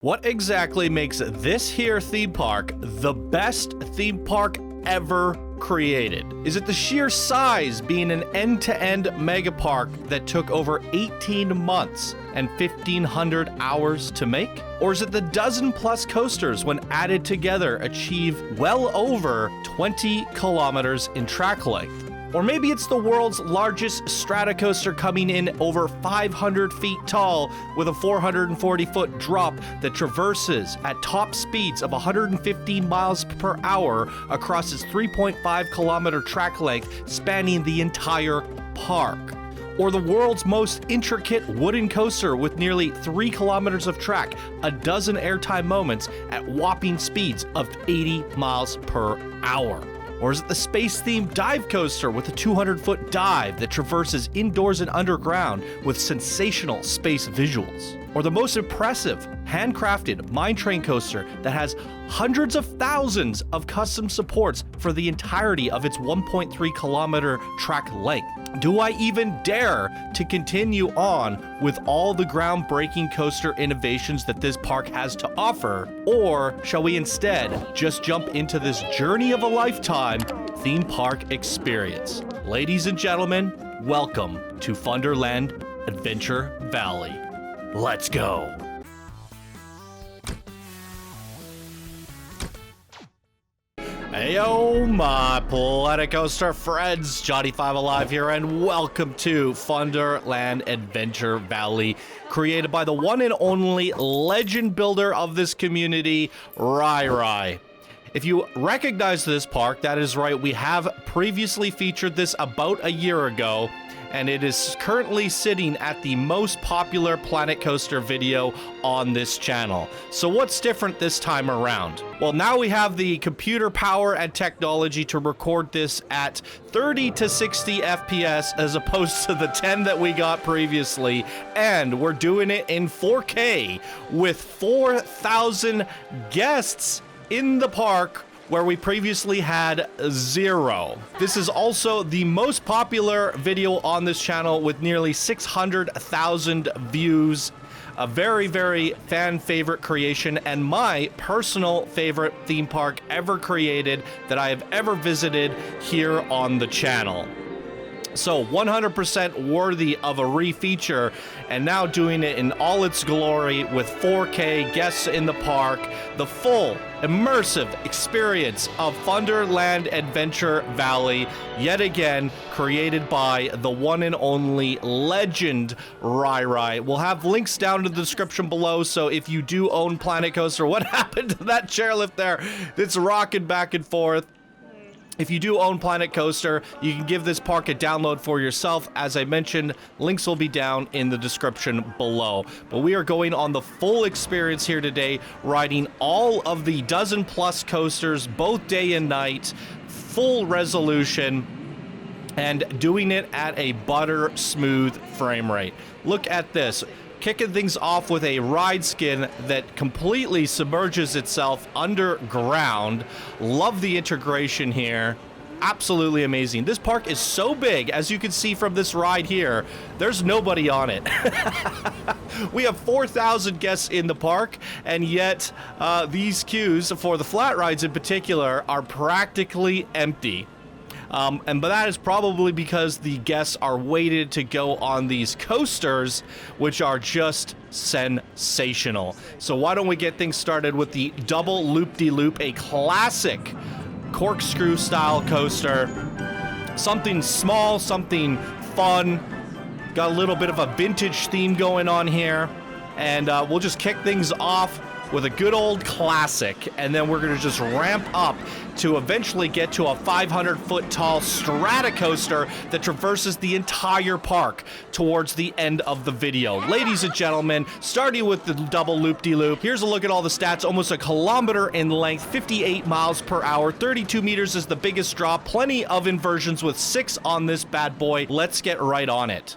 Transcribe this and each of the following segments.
What exactly makes this here theme park the best theme park ever created? Is it the sheer size, being an end-to-end mega park that took over 18 months and 1,500 hours to make? Or is it the dozen plus coasters, when added together, achieve well over 20 kilometers in track length? Or maybe it's the world's largest Stratocoaster, coming in over 500 feet tall with a 440-foot drop that traverses at top speeds of 115 miles per hour across its 3.5-kilometer track length, spanning the entire park. Or the world's most intricate wooden coaster with nearly 3 kilometers of track, a dozen airtime moments at whopping speeds of 80 miles per hour. Or is it the space-themed dive coaster with a 200-foot dive that traverses indoors and underground with sensational space visuals? Or the most impressive handcrafted mine train coaster that has hundreds of thousands of custom supports for the entirety of its 1.3 kilometer track length? Do I even dare to continue on with all the groundbreaking coaster innovations that this park has to offer? Or shall we instead just jump into this journey of a lifetime theme park experience? Ladies and gentlemen, welcome to Funderland Adventure Valley. Let's go. Heyo, my Planet Coaster friends, Johnny5 Alive here, and welcome to Funderland Adventure Valley, created by the one and only legend builder of this community, RyRy. If you recognize this park, that is right, we have previously featured this about a year ago, and it is currently sitting at the most popular Planet Coaster video on this channel. So what's different this time around? Well, now we have the computer power and technology to record this at 30 to 60 FPS as opposed to the 10 that we got previously, and we're doing it in 4K with 4,000 guests in the park, where we previously had 0. This is also the most popular video on this channel with nearly 600,000 views. A very, very fan favorite creation, and my personal favorite theme park ever created that I have ever visited here on the channel. So 100% worthy of a refeature, and now doing it in all its glory with 4K guests in the park, the full immersive experience of Funderland Adventure Valley, yet again created by the one and only legend RyRy. We'll have links down in the description below, so if you do own Planet Coaster, what happened to that chairlift there? It's rocking back and forth. If you do own Planet Coaster, you can give this park a download for yourself. As I mentioned, links will be down in the description below. But we are going on the full experience here today, riding all of the dozen plus coasters, both day and night, full resolution, and doing it at a butter smooth frame rate. Look at this. Kicking things off with a ride skin that completely submerges itself underground. Love the integration here. Absolutely amazing. This park is so big, as you can see from this ride here, there's nobody on it. We have 4,000 guests in the park, and yet these queues for the flat rides in particular are practically empty. But that is probably because the guests are waited to go on these coasters, which are just sensational. So why don't we get things started with the double loop-de-loop, a classic corkscrew style coaster. Something small, something fun. Got a little bit of a vintage theme going on here. And we'll just kick things off with a good old classic, and then we're gonna just ramp up to eventually get to a 500-foot tall Stratocoaster that traverses the entire park towards the end of the video. Ladies and gentlemen, starting with the double loop-de-loop, here's a look at all the stats. Almost a kilometer in length, 58 miles per hour, 32 meters is the biggest drop, plenty of inversions with 6 on this bad boy. Let's get right on it.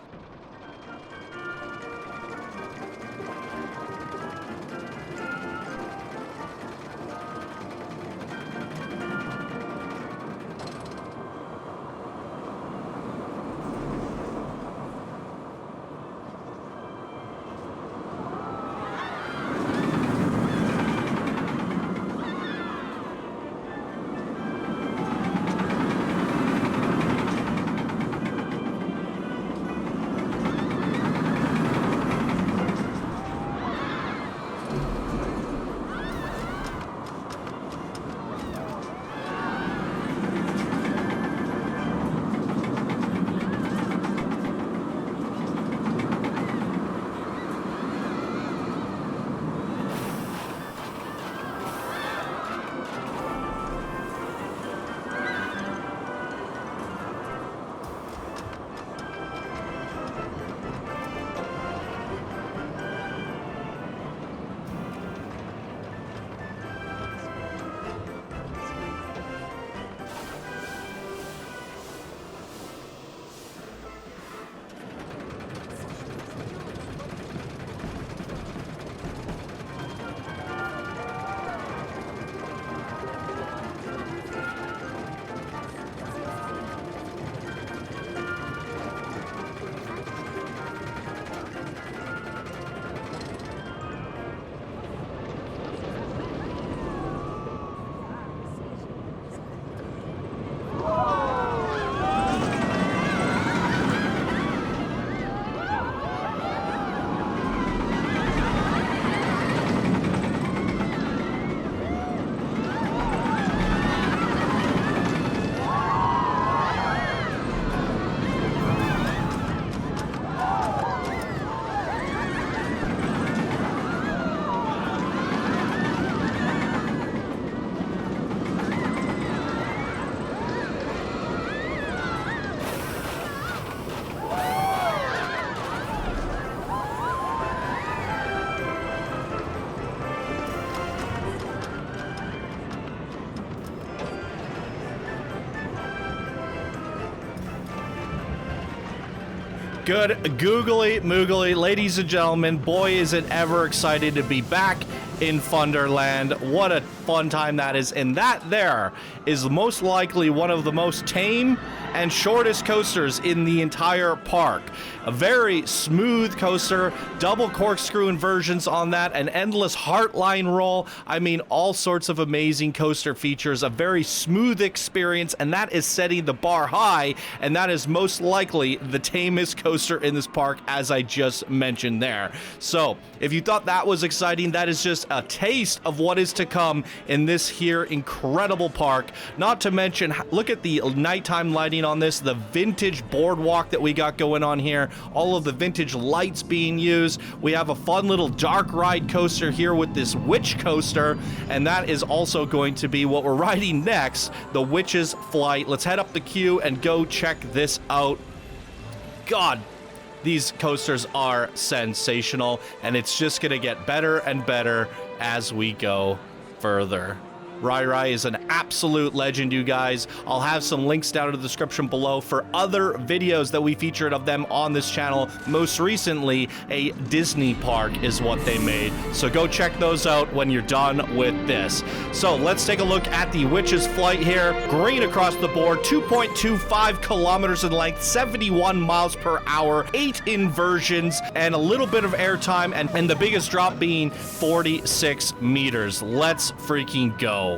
Good googly moogly, ladies and gentlemen. Boy, is it ever excited to be back in Funderland. What a fun time that is. And that there is most likely one of the most tame and shortest coasters in the entire park. A very smooth coaster, double corkscrew inversions on that, an endless heartline roll. I mean, all sorts of amazing coaster features, a very smooth experience, and that is setting the bar high, and that is most likely the tamest coaster in this park, as I just mentioned there. So, if you thought that was exciting, that is just a taste of what is to come in this here incredible park. Not to mention, look at the nighttime lighting on this, the vintage boardwalk that we got going on here, all of the vintage lights being used. We have a fun little dark ride coaster here with this witch coaster, and that is also going to be what we're riding next, the Witch's Flight. Let's head up the queue and go check this out. God, these coasters are sensational, and it's just gonna get better and better as we go further. RyRy is an absolute legend, you guys. I'll have some links down in the description below for other videos that we featured of them on this channel. Most recently, a Disney park is what they made. So go check those out when you're done with this. So let's take a look at the Witch's Flight here. Green across the board, 2.25 kilometers in length, 71 miles per hour, 8 inversions, and a little bit of airtime, and the biggest drop being 46 meters. Let's freaking go.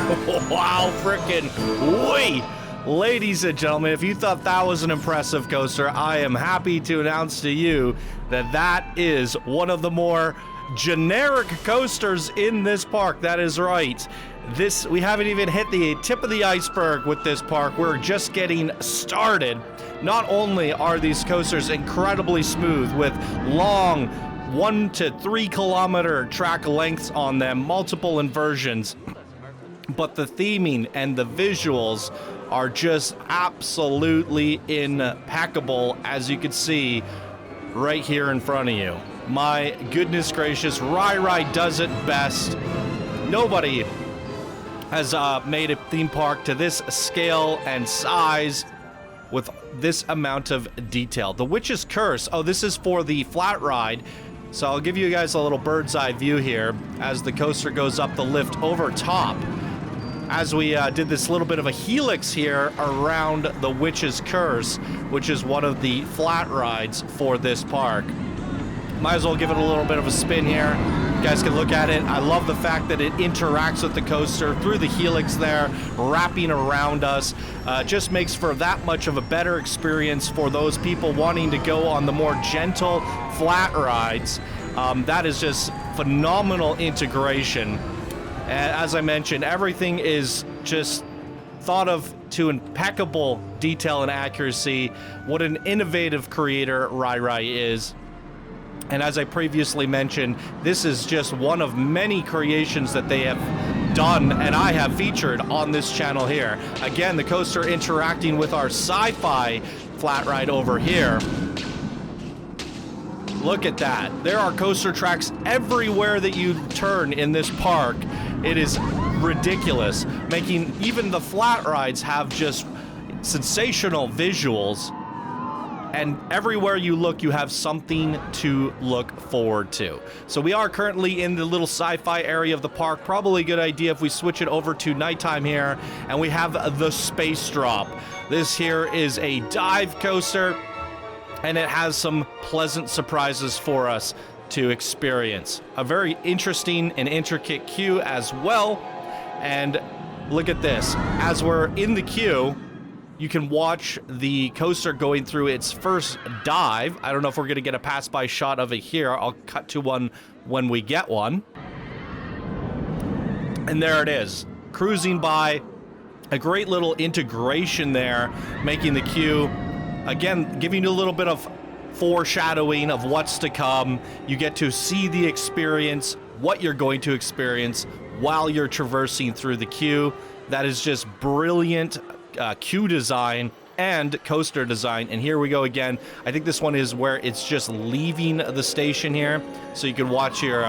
Wow, frickin' wait! Ladies and gentlemen, if you thought that was an impressive coaster, I am happy to announce to you that that is one of the more generic coasters in this park. That is right. We haven't even hit the tip of the iceberg with this park. We're just getting started. Not only are these coasters incredibly smooth with long 1 to 3 kilometer track lengths on them, multiple inversions, but the theming and the visuals are just absolutely impeccable, as you can see right here in front of you. My goodness gracious, RyRy does it best. Nobody has made a theme park to this scale and size with this amount of detail. The Witch's Curse, oh, this is for the flat ride. So I'll give you guys a little bird's eye view here as the coaster goes up the lift over top. As we did this little bit of a helix here around the Witch's Curse, which is one of the flat rides for this park. Might as well give it a little bit of a spin here. You guys can look at it. I love the fact that it interacts with the coaster through the helix there, wrapping around us. Just makes for that much of a better experience for those people wanting to go on the more gentle flat rides. That is just phenomenal integration. As I mentioned, everything is just thought of to impeccable detail and accuracy. What an innovative creator RyRy is. And as I previously mentioned, this is just one of many creations that they have done and I have featured on this channel here. Again, the coaster interacting with our sci-fi flat ride over here. Look at that. There are coaster tracks everywhere that you turn in this park. It is ridiculous, making even the flat rides have just sensational visuals. And everywhere you look, you have something to look forward to. So we are currently in the little sci-fi area of the park. Probably a good idea if we switch it over to nighttime here. And we have the Space Drop. This here is a dive coaster, and it has some pleasant surprises for us to experience. A very interesting and intricate queue as well. And look at this. As we're in the queue, you can watch the coaster going through its first dive. I don't know if we're going to get a pass-by shot of it here. I'll cut to one when we get one. And there it is, cruising by. A great little integration there, making the queue, again, giving you a little bit of foreshadowing of what's to come. You get to see the experience, what you're going to experience while you're traversing through the queue. That is just brilliant queue design and coaster design. And here we go again. I think this one is where it's just leaving the station here, so you can watch your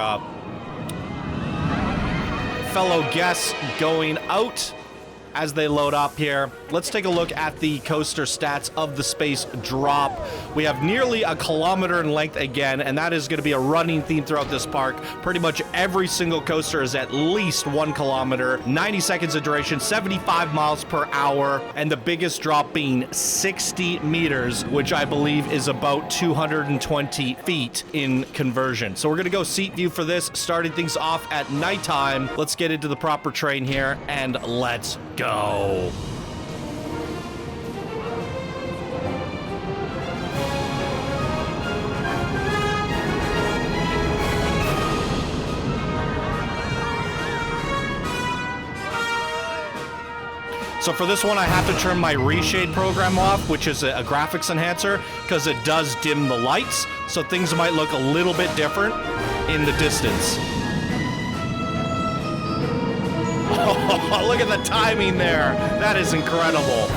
fellow guests going out as they load up here. Let's take a look at the coaster stats of the Space Drop. We have nearly a kilometer in length again, and that is going to be a running theme throughout this park. Pretty much every single coaster is at least 1 kilometer, 90 seconds of duration, 75 miles per hour, and the biggest drop being 60 meters, which I believe is about 220 feet in conversion. So we're going to go seat view for this, starting things off at nighttime. Let's get into the proper train here, and let's go. So for this one, I have to turn my reshade program off, which is a graphics enhancer, because it does dim the lights, so things might look a little bit different in the distance. Oh, look at the timing there. That is incredible.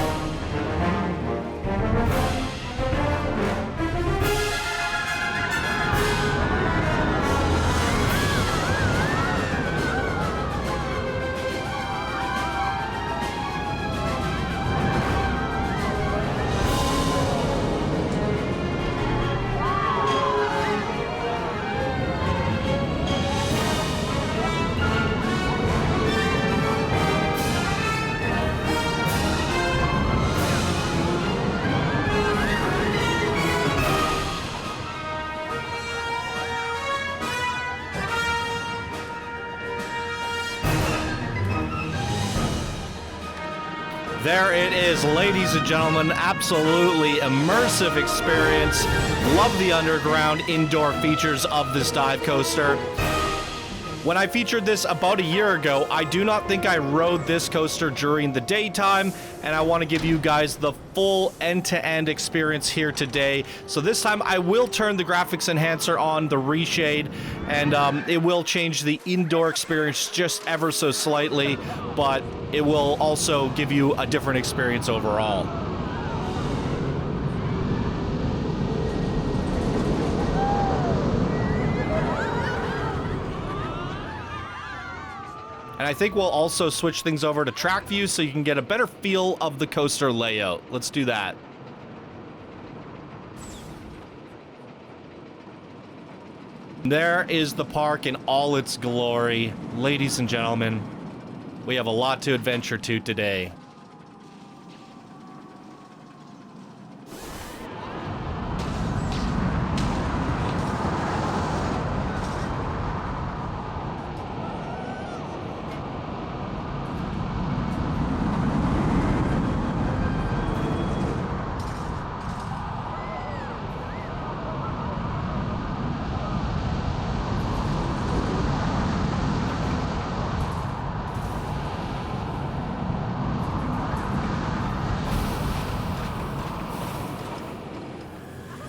There it is, ladies and gentlemen. Absolutely immersive experience. Love the underground indoor features of this dive coaster. When I featured this about a year ago, I do not think I rode this coaster during the daytime, and I want to give you guys the full end-to-end experience here today. So this time I will turn the graphics enhancer on, the reshade, and it will change the indoor experience just ever so slightly, but it will also give you a different experience overall. And I think we'll also switch things over to track view so you can get a better feel of the coaster layout. Let's do that. There is the park in all its glory. Ladies and gentlemen, we have a lot to adventure to today.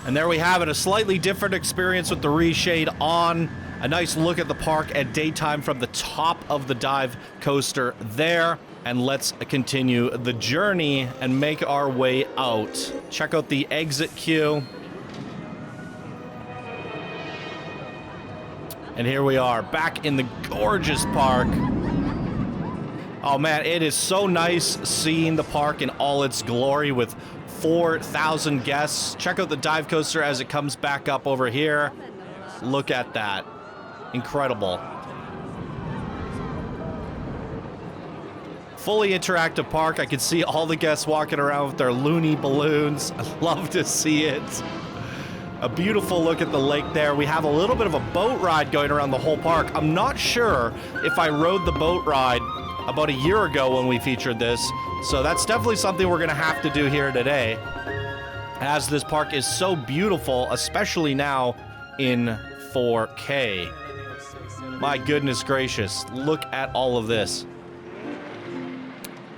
And there we have it, a slightly different experience with the reshade on. A nice look at the park at daytime from the top of the dive coaster there. And let's continue the journey and make our way out. Check out the exit queue. And here we are, back in the gorgeous park. Oh man, it is so nice seeing the park in all its glory with 4,000 guests. Check out the dive coaster as it comes back up over here. Look at that. Incredible. Fully interactive park. I can see all the guests walking around with their loony balloons. I love to see it. A beautiful look at the lake there. We have a little bit of a boat ride going around the whole park. I'm not sure if I rode the boat ride about a year ago when we featured this, so that's definitely something we're gonna have to do here today, as this park is so beautiful, especially now in 4K. My goodness gracious, look at all of this.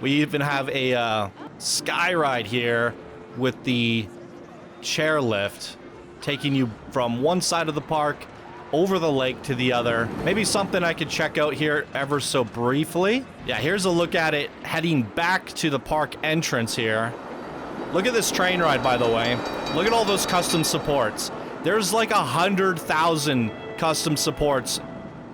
We even have a sky ride here with the chairlift, taking you from one side of the park over the lake to the other. Maybe something I could check out here ever so briefly. Yeah, here's a look at it heading back to the park entrance here. Look at this train ride, by the way. Look at all those custom supports. There's like 100,000 custom supports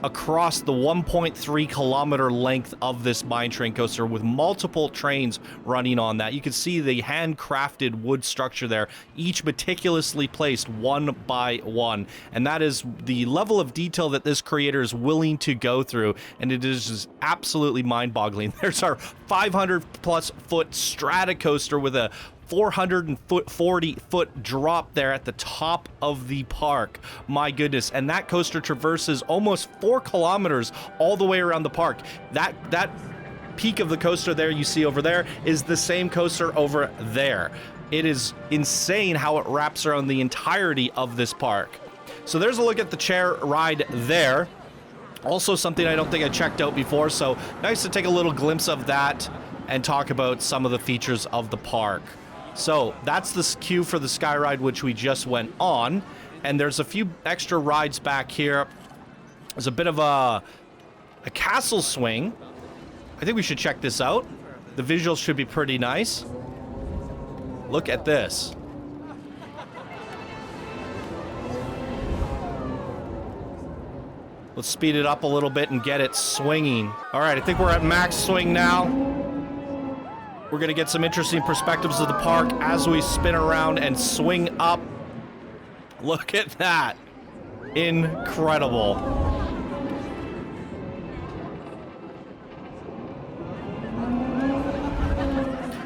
across the 1.3 kilometer length of this mine train coaster with multiple trains running on that. You can see the handcrafted wood structure there, each meticulously placed one by one. And that is the level of detail that this creator is willing to go through, and it is just absolutely mind-boggling. There's our 500 plus foot strata coaster with a 440 foot drop there at the top of the park. My goodness. And that coaster traverses almost 4 kilometers all the way around the park. That peak of the coaster there you see over there is the same coaster over there. It is insane how it wraps around the entirety of this park. So there's a look at the chair ride there. Also something I don't think I checked out before, so nice to take a little glimpse of that and talk about some of the features of the park. So that's the queue for the sky ride, which we just went on, and there's a few extra rides back here. There's a bit of a castle swing. I think we should check this out. The visuals should be pretty nice. Look at this. Let's speed it up a little bit and get it swinging. All right, I think we're at max swing now. We're gonna get some interesting perspectives of the park as we spin around and swing up. Look at that. Incredible.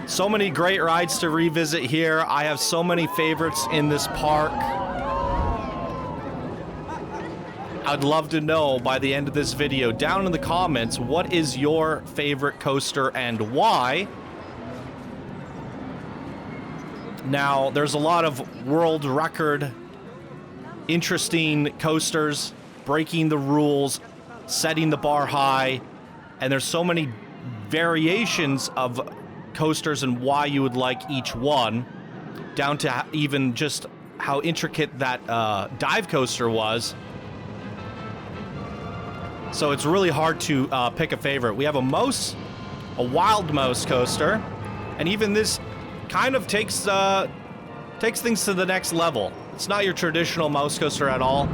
So many great rides to revisit here. I have so many favorites in this park. I'd love to know by the end of this video, down in the comments, what is your favorite coaster and why? Now, there's a lot of world record, interesting coasters, breaking the rules, setting the bar high, and there's so many variations of coasters and why you would like each one, down to even just how intricate that dive coaster was. So it's really hard to pick a favorite. We have a wild mouse coaster, and even this kind of takes things to the next level. It's not your traditional mouse coaster at all.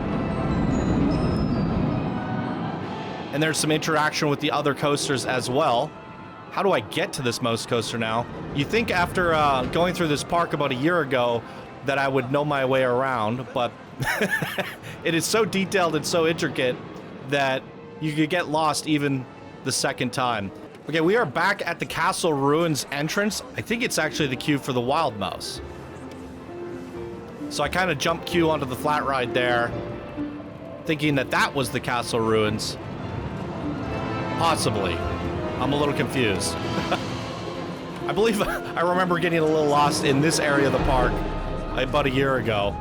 And there's some interaction with the other coasters as well. How do I get to this mouse coaster now? You think after going through this park about a year ago that I would know my way around, but it is so detailed and so intricate that you could get lost even the second time. Okay, we are back at the Castle Ruins entrance. I think it's actually the queue for the Wild Mouse. So I kind of jumped queue onto the flat ride there, thinking that that was the Castle Ruins. Possibly. I'm a little confused. I believe I remember getting a little lost in this area of the park about a year ago.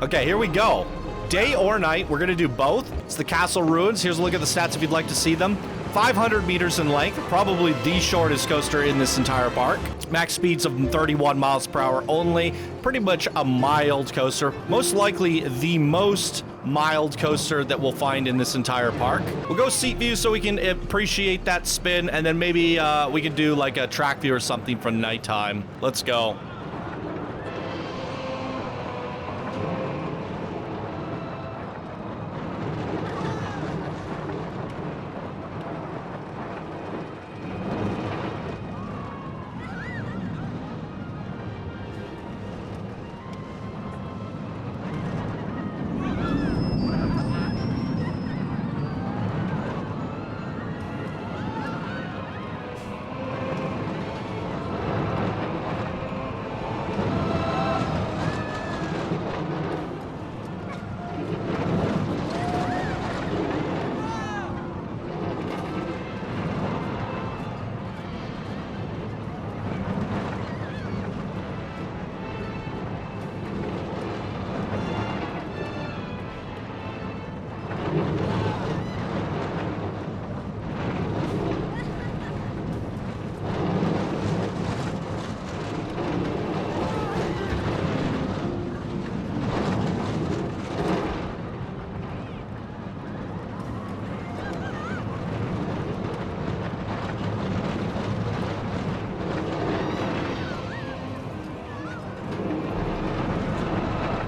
Okay, here we go. Day or night, we're gonna do both. It's the Castle Ruins. Here's a look at the stats if you'd like to see them. 500 meters in length, probably the shortest coaster in this entire park. Max speeds of 31 miles per hour only. Pretty much a mild coaster. Most likely the most mild coaster that we'll find in this entire park. We'll go seat view so we can appreciate that spin, and then maybe we can do like a track view or something from nighttime. Let's go.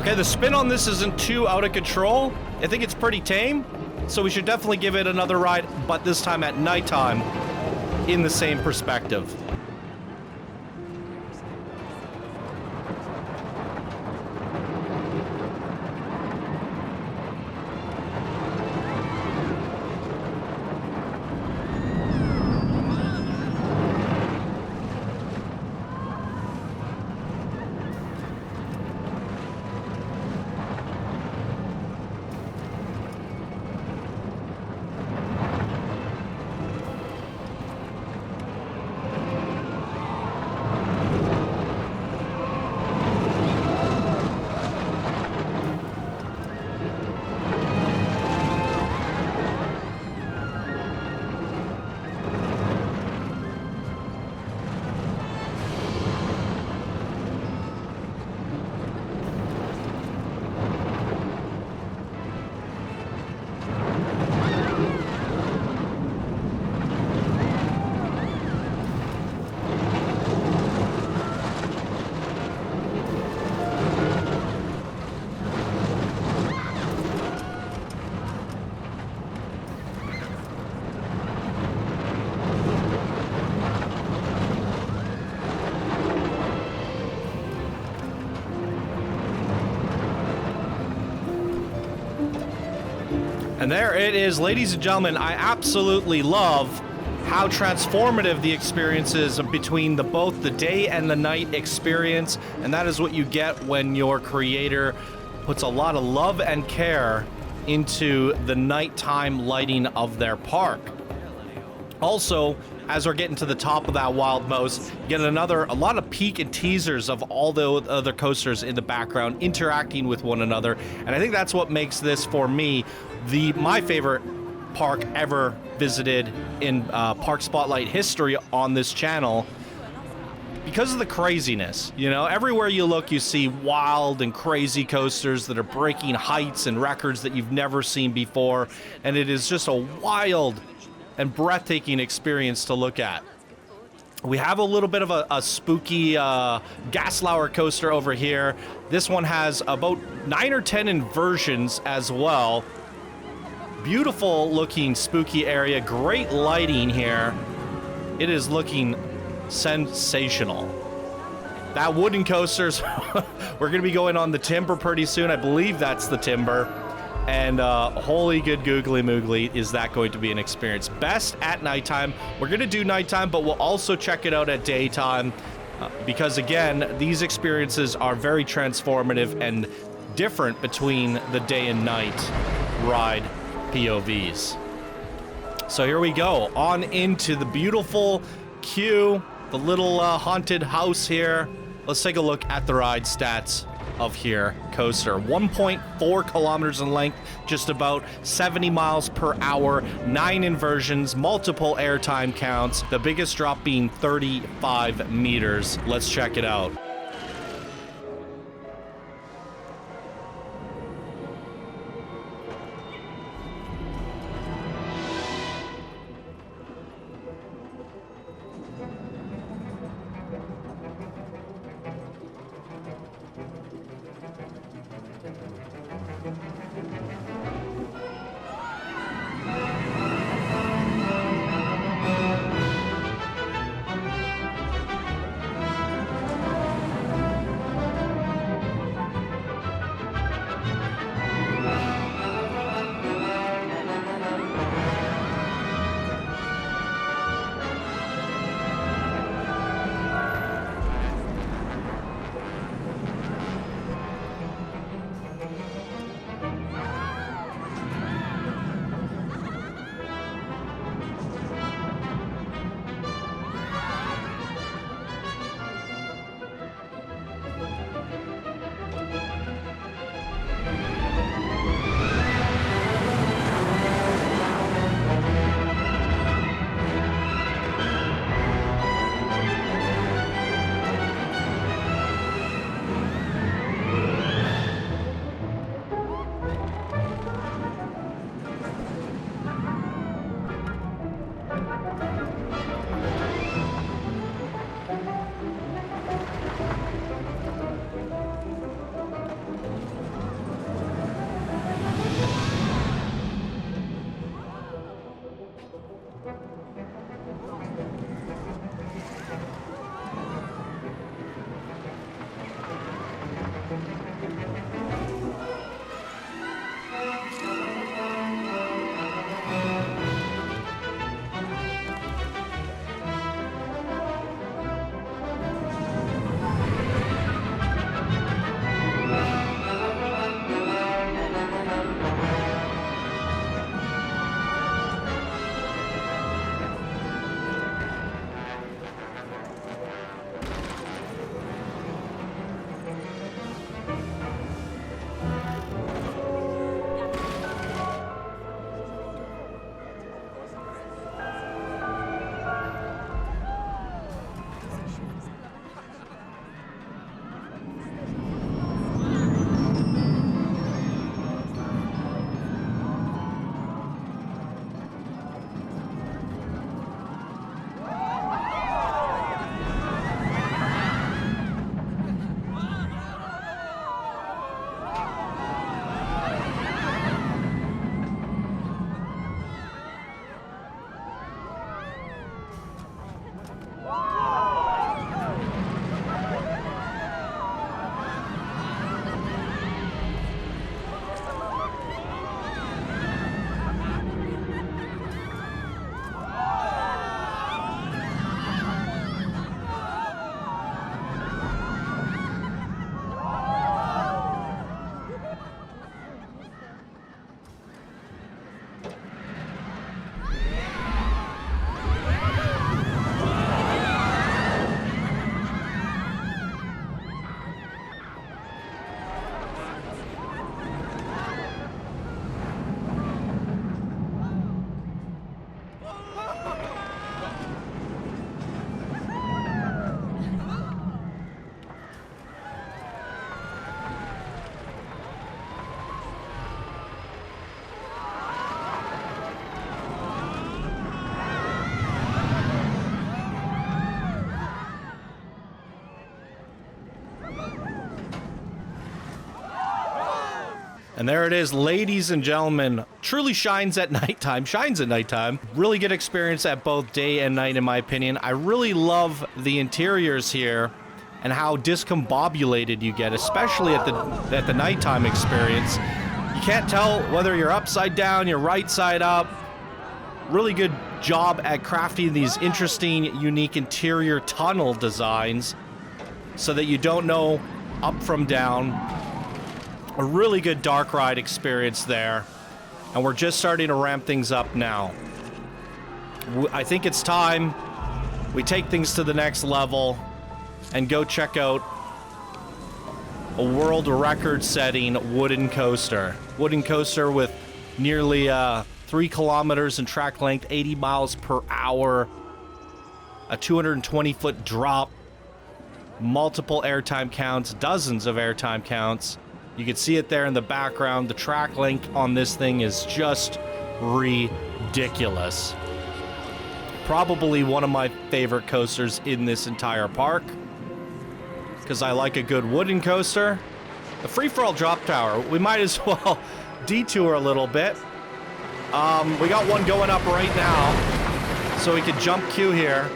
Okay, the spin on this isn't too out of control. I think it's pretty tame, so we should definitely give it another ride, but this time at nighttime in the same perspective. And there it is, ladies and gentlemen. I absolutely love how transformative the experience is between both the day and the night experience, and that is what you get when your creator puts a lot of love and care into the nighttime lighting of their park. Also, as we're getting to the top of that Wild Mouse, you get a lot of peek and teasers of all the other coasters in the background interacting with one another. And I think that's what makes this, for me, my favorite park ever visited in Park Spotlight history on this channel. Because of the craziness, you know, everywhere you look, you see wild and crazy coasters that are breaking heights and records that you've never seen before. And it is just a wild and breathtaking experience to look at. We have a little bit of a spooky Gaslower coaster over here. This one has about 9 or 10 inversions as well. Beautiful looking spooky area, great lighting here. It is looking sensational. That wooden coasters, we're gonna be going on the Timber pretty soon. I believe that's the Timber. And holy good googly moogly, is that going to be an experience. Best at nighttime. We're gonna do nighttime, but we'll also check it out at daytime because again, these experiences are very transformative and different between the day and night ride POVs. So here we go, on into the beautiful queue, the little haunted house here. Let's take a look at the ride stats of here coaster. 1.4 kilometers in length, just about 70 miles per hour, 9 inversions, multiple airtime counts, the biggest drop being 35 meters. Let's check it out. And there it is, ladies and gentlemen. Truly shines at nighttime. Shines at nighttime. Really good experience at both day and night, in my opinion. I really love the interiors here and how discombobulated you get, especially at the nighttime experience. You can't tell whether you're upside down, you're right side up. Really good job at crafting these interesting, unique interior tunnel designs so that you don't know up from down. A really good dark ride experience there. And we're just starting to ramp things up now. I think it's time we take things to the next level and go check out a world record-setting wooden coaster. Wooden coaster with nearly 3 kilometers in track length, 80 miles per hour, a 220-foot drop, multiple airtime counts, dozens of airtime counts. You can see it there in the background. The track length on this thing is just ridiculous. Probably one of my favorite coasters in this entire park, because I like a good wooden coaster. The free-for-all drop tower, we might as well detour a little bit. We got one going up right now, so we could jump queue here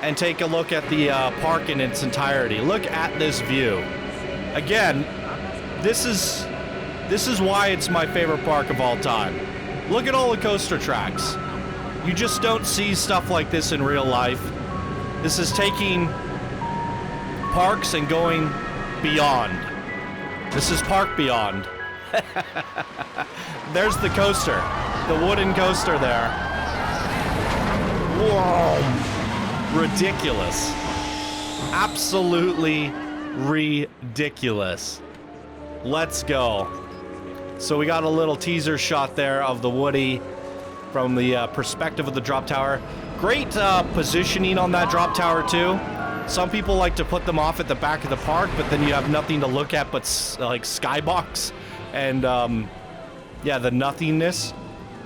and take a look at the park in its entirety. Look at this view. Again, this is why it's my favorite park of all time. Look at all the coaster tracks. You just don't see stuff like this in real life. This is taking parks and going beyond. This is Park Beyond. There's the coaster, the wooden coaster there. Whoa, ridiculous. Absolutely ridiculous. Let's go. So we got a little teaser shot there of the Woody from the perspective of the drop tower. Great positioning on that drop tower too. Some people like to put them off at the back of the park, but then you have nothing to look at but like skybox and yeah, the nothingness.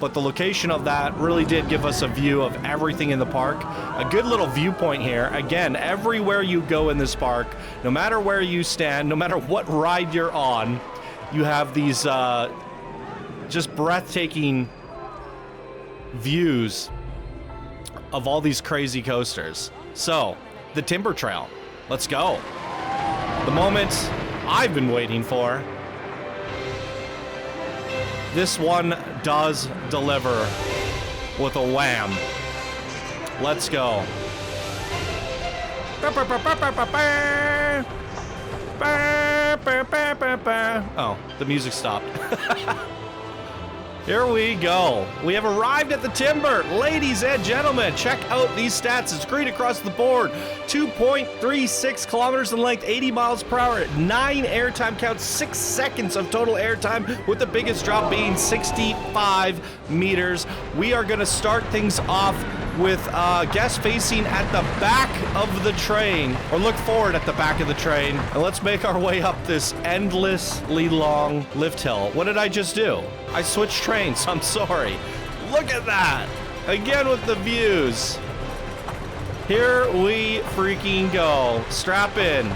But the location of that really did give us a view of everything in the park. A good little viewpoint here. Again, everywhere you go in this park, no matter where you stand, no matter what ride you're on, you have these just breathtaking views of all these crazy coasters. So, the Timber Trail. Let's go. The moment I've been waiting for. This one does deliver with a wham. Let's go. Oh, the music stopped. Here we go. We have arrived at the Timber. Ladies and gentlemen, check out these stats. It's great across the board. 2.36 kilometers in length, 80 miles per hour, 9 airtime counts, 6 seconds of total airtime, with the biggest drop being 65 meters. We are going to start things off with guests facing at the back of the train, or look forward at the back of the train. And let's make our way up this endlessly long lift hill. What did I just do? I switched trains, I'm sorry. Look at that. Again with the views. Here we freaking go. Strap in.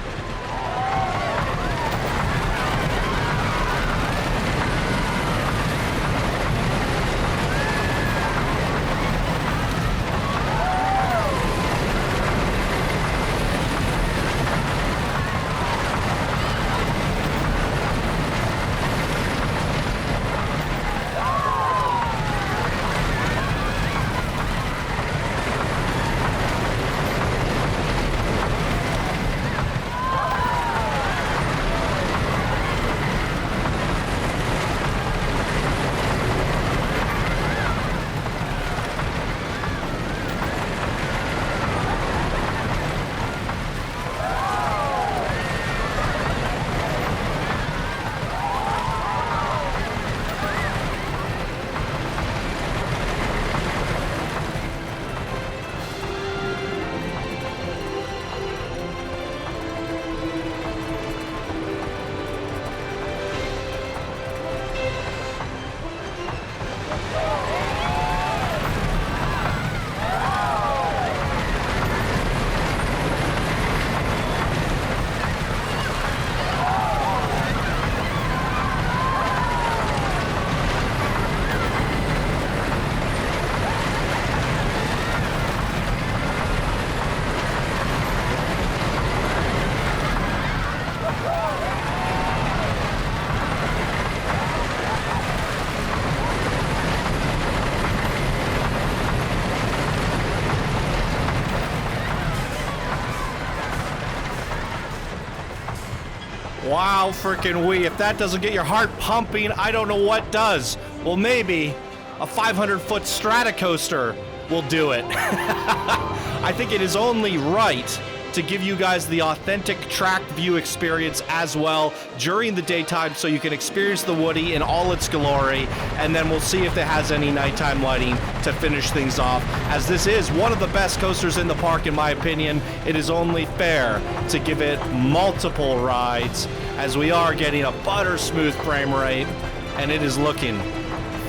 Wow, frickin' we. If that doesn't get your heart pumping, I don't know what does. Well, maybe a 500-foot Stratocoaster will do it. I think it is only right to give you guys the authentic track view experience as well during the daytime so you can experience the Woody in all its glory, and then we'll see if it has any nighttime lighting to finish things off. As this is one of the best coasters in the park, in my opinion, it is only fair to give it multiple rides, as we are getting a butter smooth frame rate, and it is looking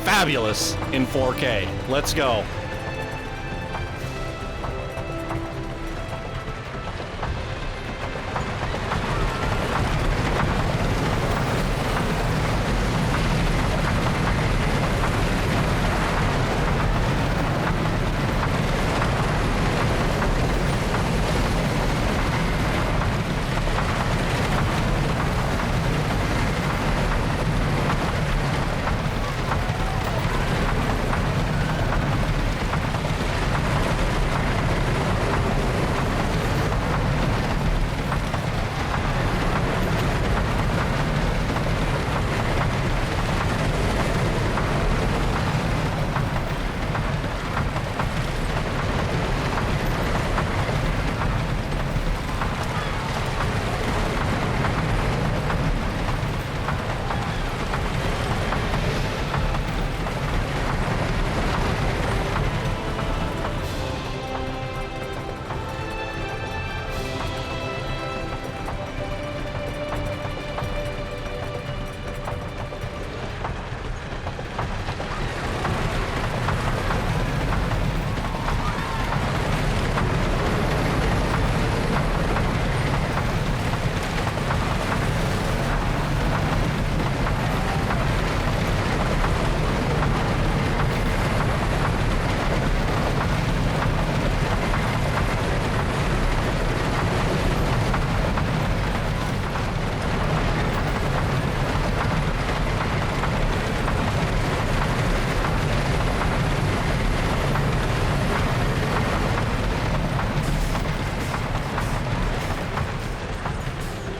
fabulous in 4K. Let's go.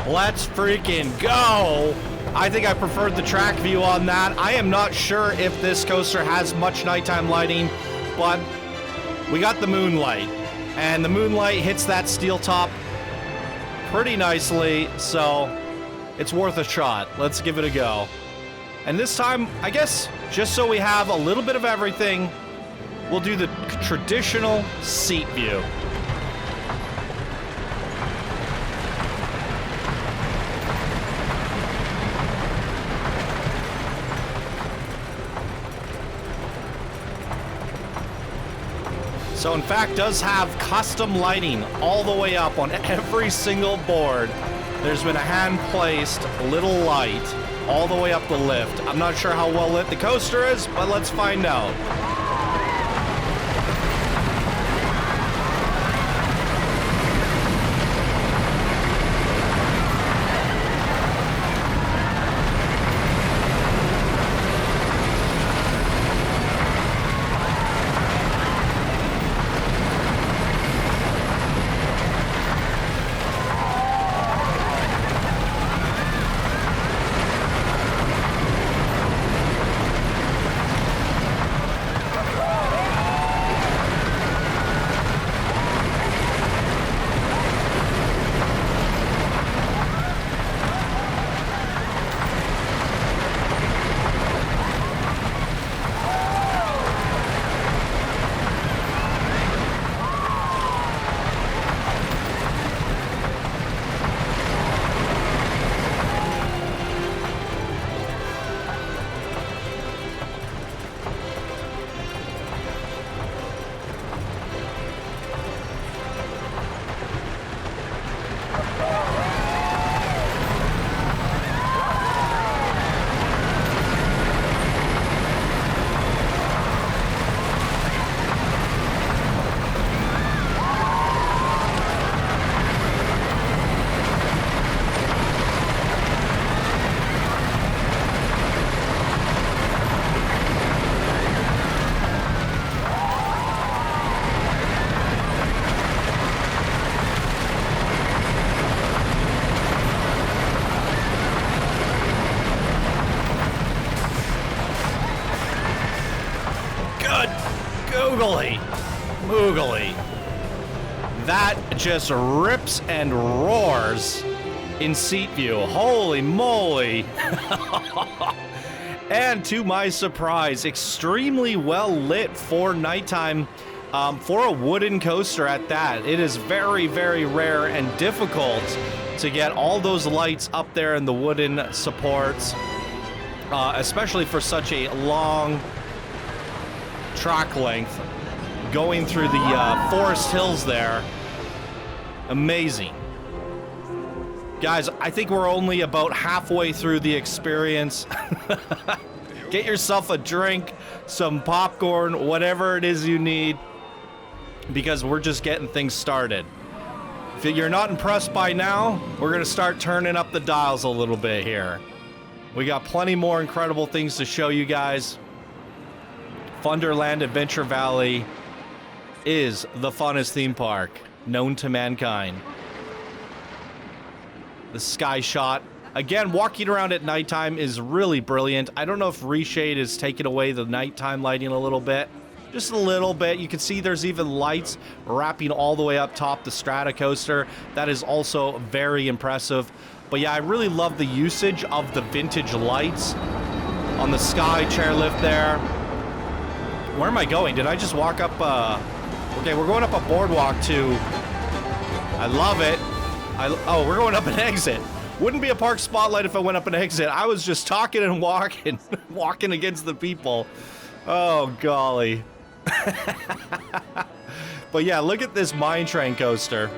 Let's freaking go! I think I preferred the track view on that. I am not sure if this coaster has much nighttime lighting, but we got the moonlight. And the moonlight hits that steel top pretty nicely, so it's worth a shot. Let's give it a go. And this time, I guess, just so we have a little bit of everything, we'll do the traditional seat view. So in fact does have custom lighting all the way up on every single board. There's been a hand-placed little light all the way up the lift. I'm not sure how well lit the coaster is, but let's find out. Moogly. That just rips and roars in seat view. Holy moly. And to my surprise, extremely well lit for nighttime, for a wooden coaster at that. It is very, very rare and difficult to get all those lights up there in the wooden supports, especially for such a long track length going through the forest hills there. Amazing. Guys, I think we're only about halfway through the experience. Get yourself a drink, some popcorn, whatever it is you need, because we're just getting things started. If you're not impressed by now, we're gonna start turning up the dials a little bit here. We got plenty more incredible things to show you guys. Funderland Adventure Valley is the funnest theme park known to mankind. The sky shot. Again, walking around at nighttime is really brilliant. I don't know if Reshade is taking away the nighttime lighting a little bit. Just a little bit. You can see there's even lights wrapping all the way up top the Strata coaster. That is also very impressive. But yeah, I really love the usage of the vintage lights on the sky chairlift there. Where am I going? Did I just walk up? Okay, we're going up a boardwalk to... I love it. Oh, we're going up an exit. Wouldn't be a park spotlight if I went up an exit. I was just talking and walking, walking against the people. Oh, golly. But yeah, look at this mine train coaster.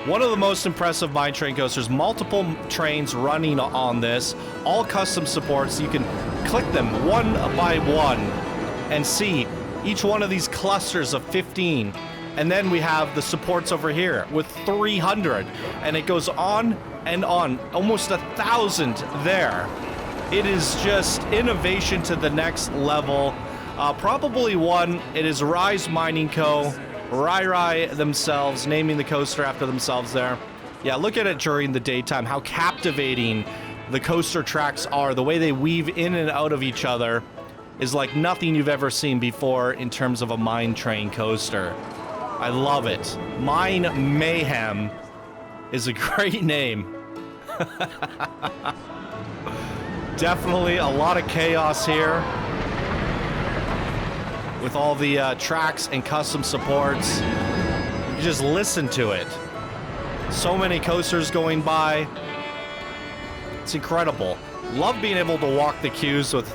One of the most impressive mine train coasters. Multiple trains running on this. All custom supports. You can click them one by one and see each one of these clusters of 15. And then we have the supports over here with 300. And it goes on and on. Almost 1,000 there. It is just innovation to the next level. Probably one, it is Rise Mining Co. RyRy themselves, naming the coaster after themselves there. Yeah, look at it during the daytime, how captivating the coaster tracks are. The way they weave in and out of each other is like nothing you've ever seen before in terms of a mine train coaster. I love it. Mine Mayhem is a great name. Definitely a lot of chaos here with all the tracks and custom supports. You just listen to it. So many coasters going by. It's incredible. Love being able to walk the queues with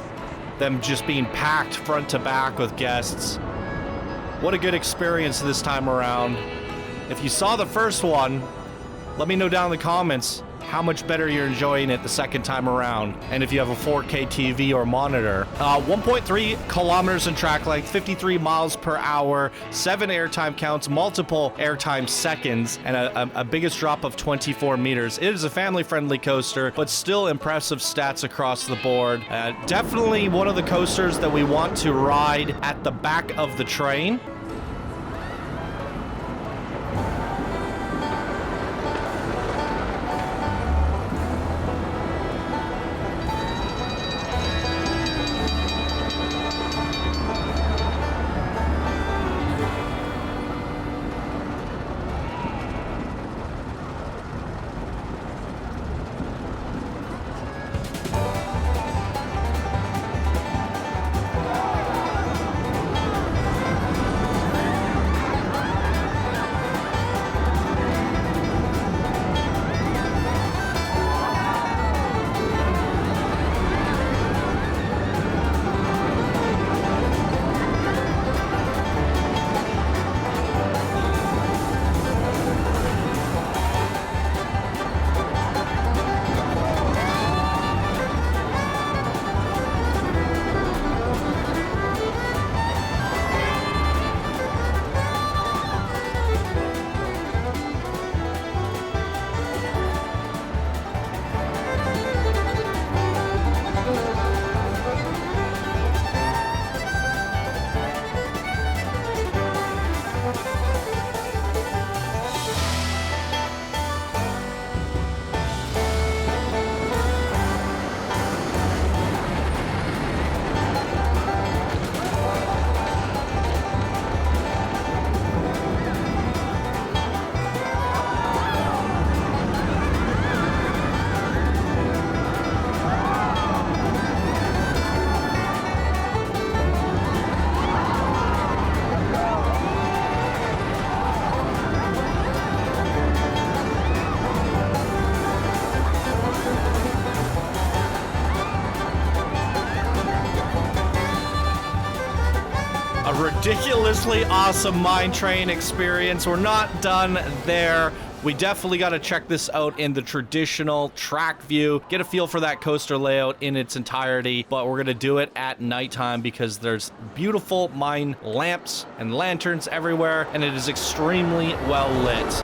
them just being packed front to back with guests. What a good experience this time around. If you saw the first one, let me know down in the comments how much better you're enjoying it the second time around. And if you have a 4K TV or monitor. 1.3 kilometers in track length, 53 miles per hour, 7 airtime counts, multiple airtime seconds, and a biggest drop of 24 meters. It is a family-friendly coaster, but still impressive stats across the board. Definitely one of the coasters that we want to ride at the back of the train. A ridiculously awesome mine train experience. We're not done there. We definitely got to check this out in the traditional track view, get a feel for that coaster layout in its entirety, but we're going to do it at nighttime because there's beautiful mine lamps and lanterns everywhere, and it is extremely well lit.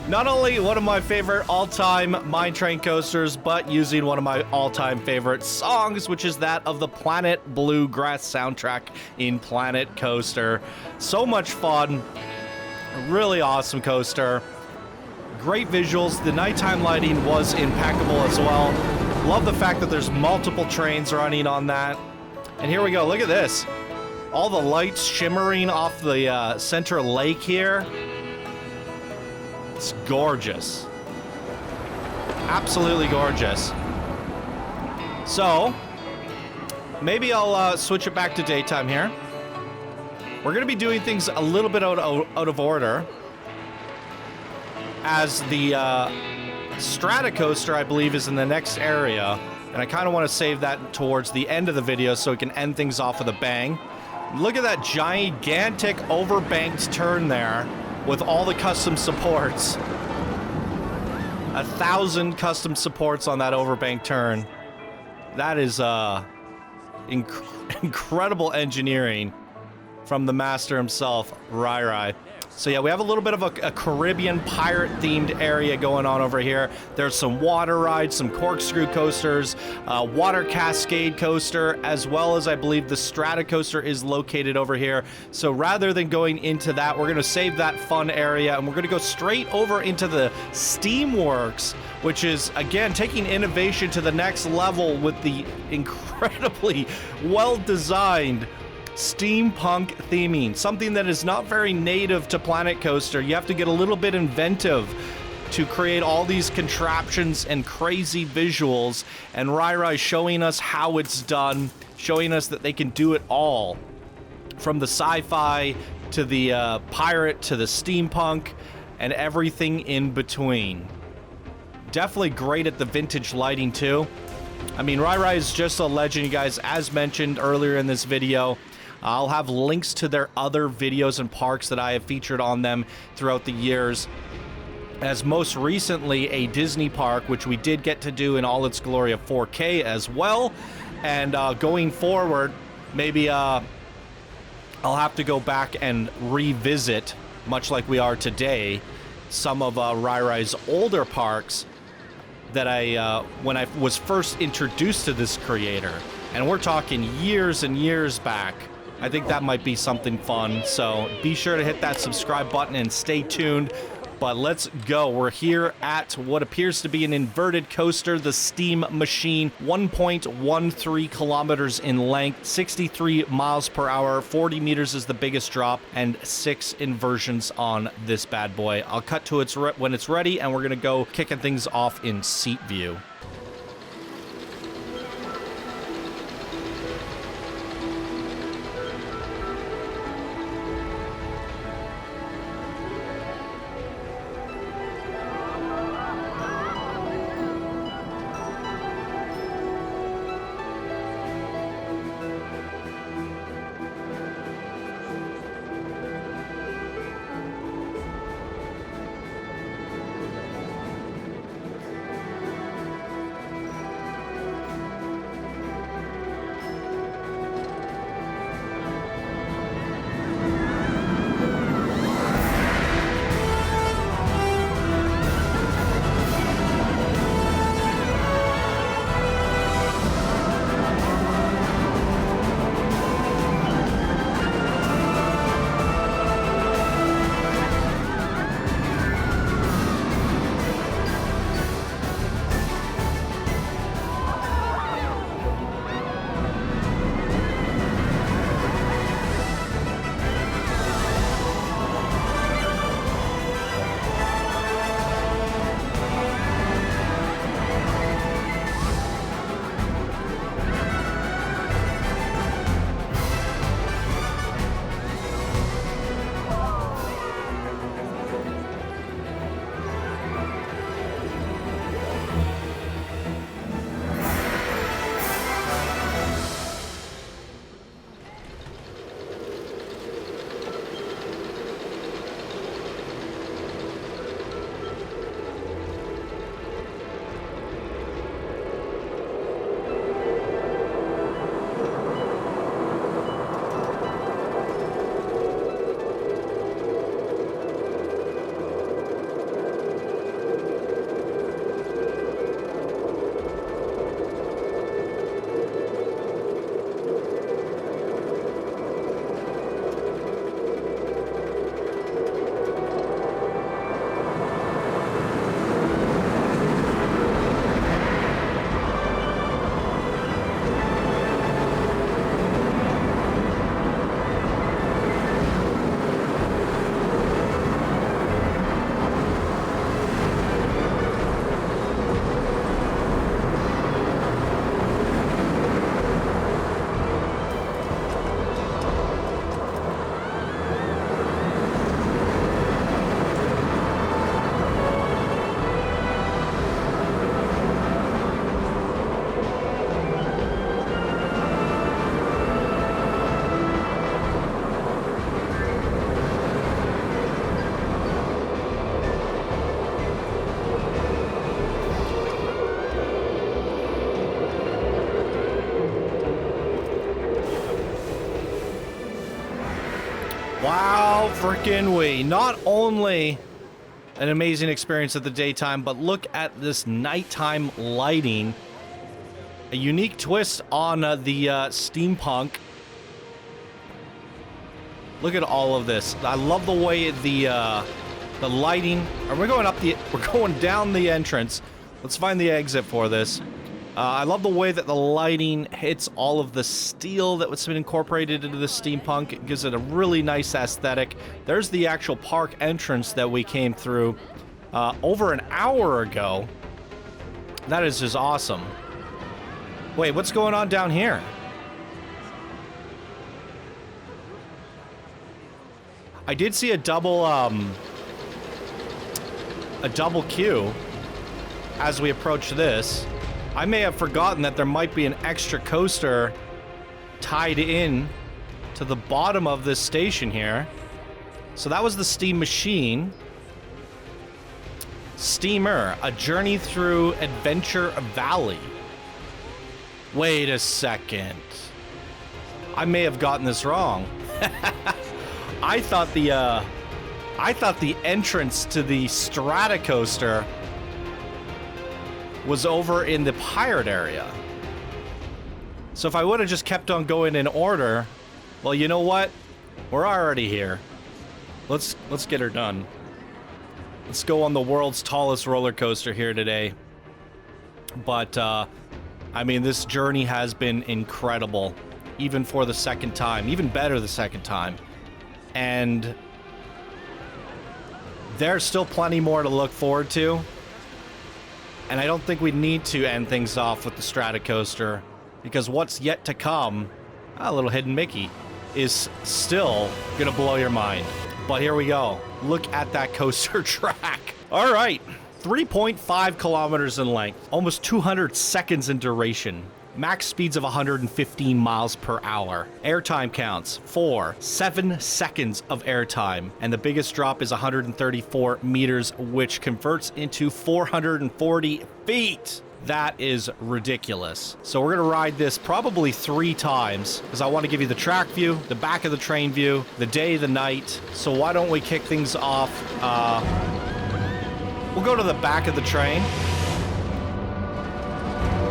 Not only one of my favorite all-time mine train coasters, but using one of my all-time favorite songs, which is that of the Planet Bluegrass soundtrack in Planet Coaster. So much fun. Really awesome coaster. Great visuals. The nighttime lighting was impeccable as well. Love the fact that there's multiple trains running on that. And here we go. Look at this. All the lights shimmering off the center lake here. It's gorgeous. Absolutely gorgeous. So, maybe I'll switch it back to daytime here. We're going to be doing things a little bit out of order, as the Stratocoaster, I believe, is in the next area, and I kind of want to save that towards the end of the video so we can end things off with a bang. Look at that gigantic overbanked turn there with all the custom supports. 1,000 custom supports on that overbanked turn. That is incredible engineering from the master himself, RyRy. So yeah, we have a little bit of a Caribbean pirate-themed area going on over here. There's some water rides, some corkscrew coasters, water cascade coaster, as well as I believe the Stratocoaster is located over here. So rather than going into that, we're going to save that fun area, and we're going to go straight over into the Steamworks, which is, again, taking innovation to the next level with the incredibly well-designed steampunk theming, something that is not very native to Planet Coaster. You have to get a little bit inventive to create all these contraptions and crazy visuals, and RyRy showing us how it's done, showing us that they can do it all, from the sci-fi to the pirate to the steampunk and everything in between. Definitely great at the vintage lighting too. I mean, RyRy is just a legend, you guys, as mentioned earlier in this video. I'll have links to their other videos and parks that I have featured on them throughout the years, as most recently a Disney park, which we did get to do in all its glory of 4K as well. And going forward, maybe I'll have to go back and revisit, much like we are today, some of RyRy's older parks that when I was first introduced to this creator. And we're talking years and years back. I think that might be something fun. So be sure to hit that subscribe button and stay tuned. But let's go. We're here at what appears to be an inverted coaster, the Steam Machine, 1.13 kilometers in length, 63 miles per hour, 40 meters is the biggest drop, and 6 inversions on this bad boy. I'll cut to it when it's ready, and we're going to go kicking things off in seat view. Wow, frickin' we. Not only an amazing experience at the daytime, but look at this nighttime lighting. A unique twist on the steampunk. Look at all of this. I love the way the lighting. Are we going up the? We're going down the entrance. Let's find the exit for this. I love the way that the lighting hits all of the steel that was been incorporated into the steampunk. It gives it a really nice aesthetic. There's the actual park entrance that we came through over an hour ago. That is just awesome. Wait, what's going on down here? I did see a double queue as we approach this. I may have forgotten that there might be an extra coaster tied in to the bottom of this station here. So that was the Steam Machine. Steamer, a journey through Adventure Valley. Wait a second. I may have gotten this wrong. I thought the entrance to the Stratocoaster was over in the pirate area. So if I would have just kept on going in order, Well, you know what? We're already here. Let's get her done. Let's go on the world's tallest roller coaster here today. But, I mean, this journey has been incredible. Even for the second time. Even better the second time. And there's still plenty more to look forward to. And I don't think we need to end things off with the Stratocoaster. Because what's yet to come, a little hidden Mickey, is still gonna blow your mind. But here we go. Look at that coaster track. All right, 3.5 kilometers in length, almost 200 seconds in duration. Max speeds of 115 miles per hour. Airtime counts 7 seconds of airtime. And the biggest drop is 134 meters, which converts into 440 feet. That is ridiculous. So we're gonna ride this probably 3 times because I want to give you the track view, the back of the train view, the day, the night. So why don't we kick things off? We'll go to the back of the train.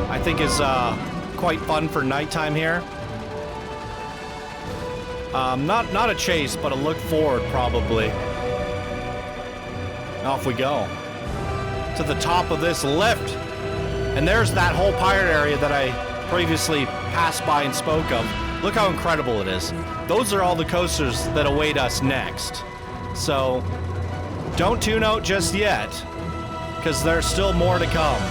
I think is quite fun for nighttime here. Not a chase, but a look forward probably. Off we go to the top of this lift. And there's that whole pirate area that I previously passed by and spoke of. Look how incredible it is. Those are all the coasters that await us next. So, don't tune out just yet, because there's still more to come.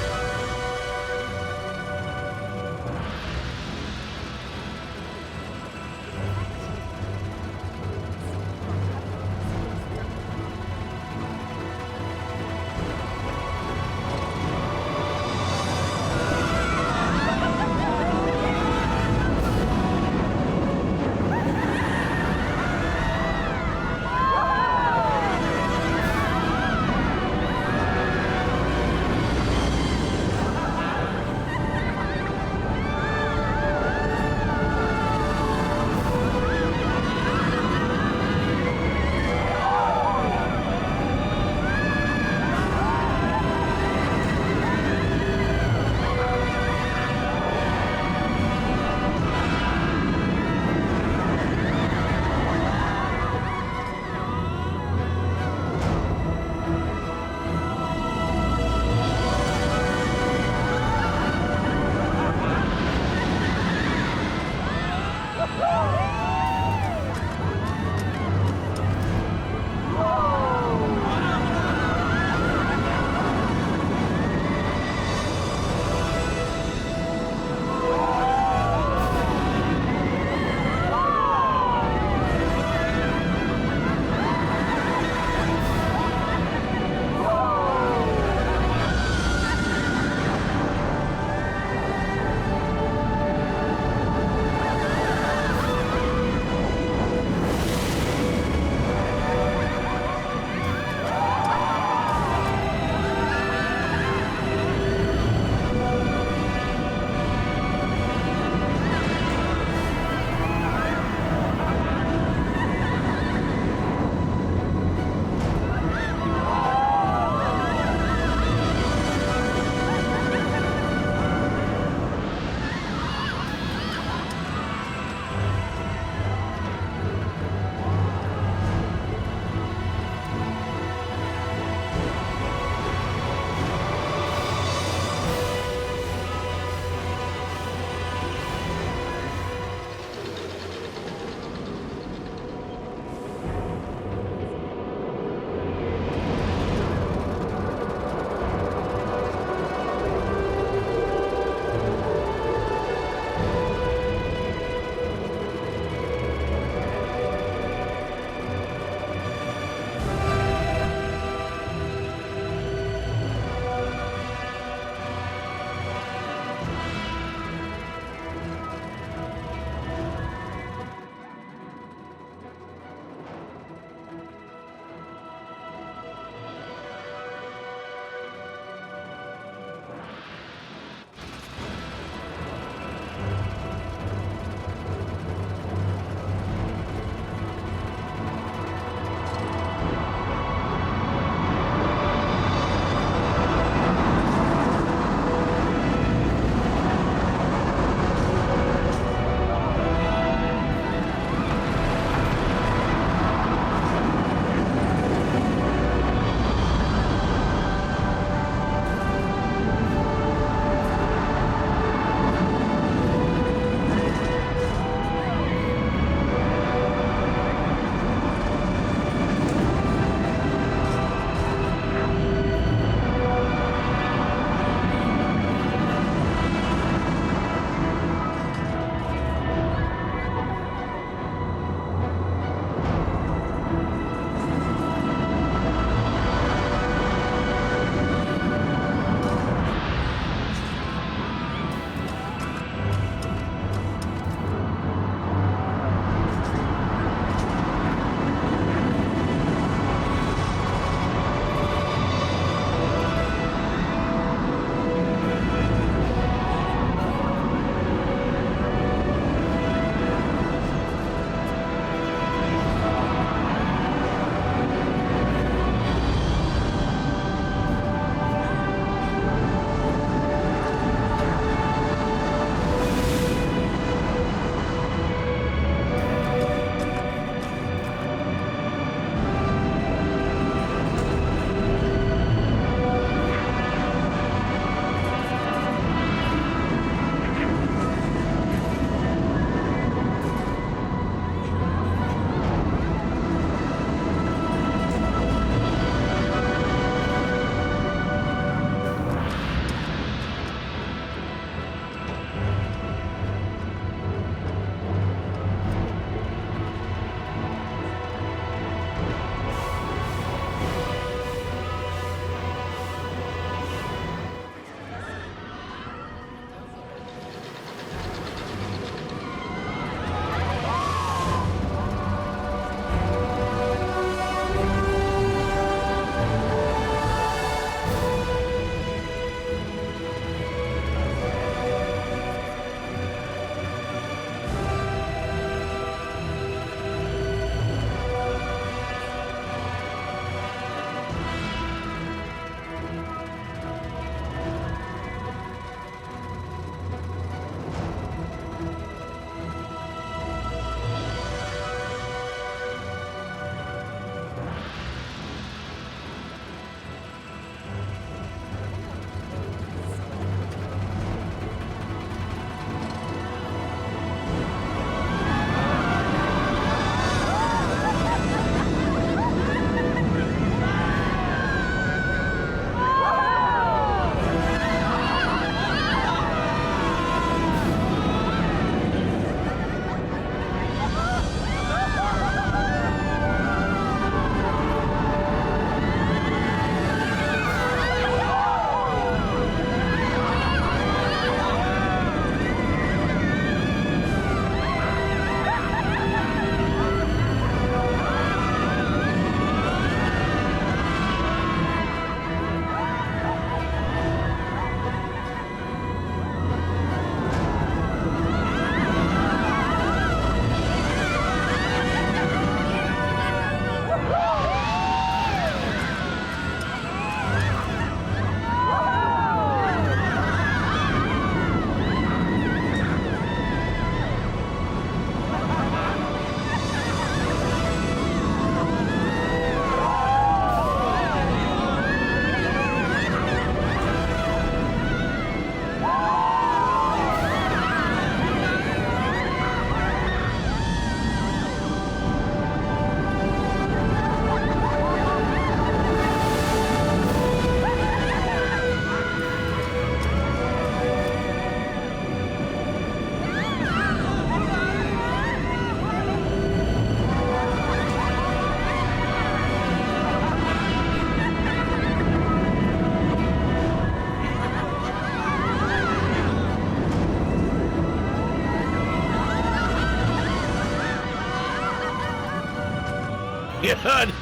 good.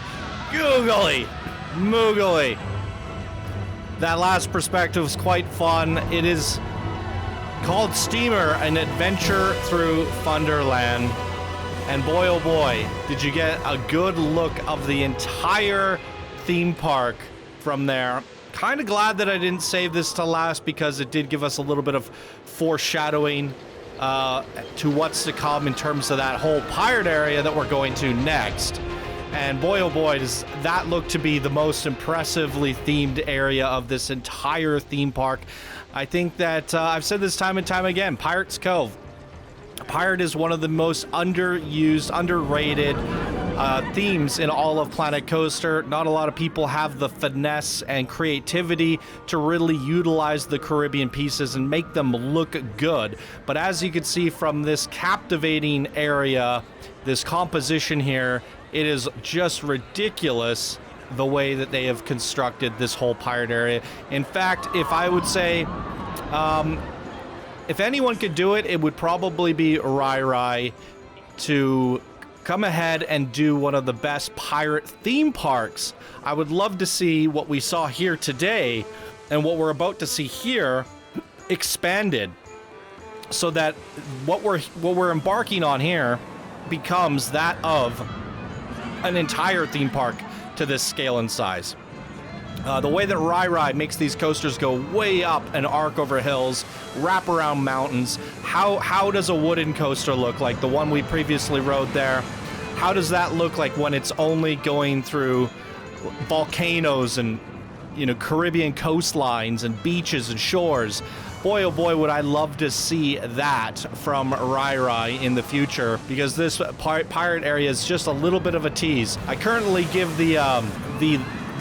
Googly. Moogly. That last perspective was quite fun. It is called Steamer, an adventure through Funderland. And boy, oh boy, did you get a good look of the entire theme park from there. Kind of glad that I didn't save this to last because it did give us a little bit of foreshadowing to what's to come in terms of that whole pirate area that we're going to next. And boy, oh boy, does that look to be the most impressively themed area of this entire theme park. I think that I've said this time and time again, Pirate's Cove. Pirate is one of the most underused, underrated themes in all of Planet Coaster. Not a lot of people have the finesse and creativity to really utilize the Caribbean pieces and make them look good. But as you can see from this captivating area, this composition here, it is just ridiculous the way that they have constructed this whole pirate area. In fact, if I would say, if anyone could do it, it would probably be RyRy to come ahead and do one of the best pirate theme parks. I would love to see what we saw here today and what we're about to see here expanded, so that what we're embarking on here becomes that of an entire theme park to this scale and size. The way that RyRy makes these coasters go way up and arc over hills, wrap around mountains. How does a wooden coaster look like? The one we previously rode there. How does that look like when it's only going through volcanoes and, you know, Caribbean coastlines and beaches and shores? Boy, oh boy, would I love to see that from RyRy in the future, because this pirate area is just a little bit of a tease. I currently give the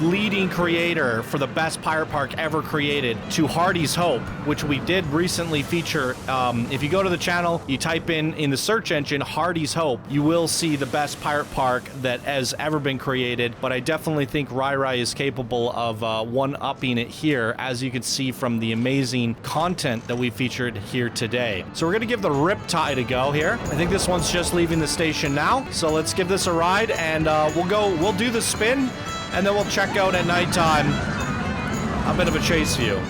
leading creator for the best pirate park ever created to Hardy's Hope, which we did recently feature. If you go to the channel, you type in the search engine Hardy's Hope, you will see the best pirate park that has ever been created. But I definitely think RyRy is capable of one-upping it here, as you can see from the amazing content that we featured here today. So we're gonna give the Riptide a go here. I think this one's just leaving the station now, so let's give this a ride, and we'll do the spin, and then we'll check out at nighttime a bit of a chase view.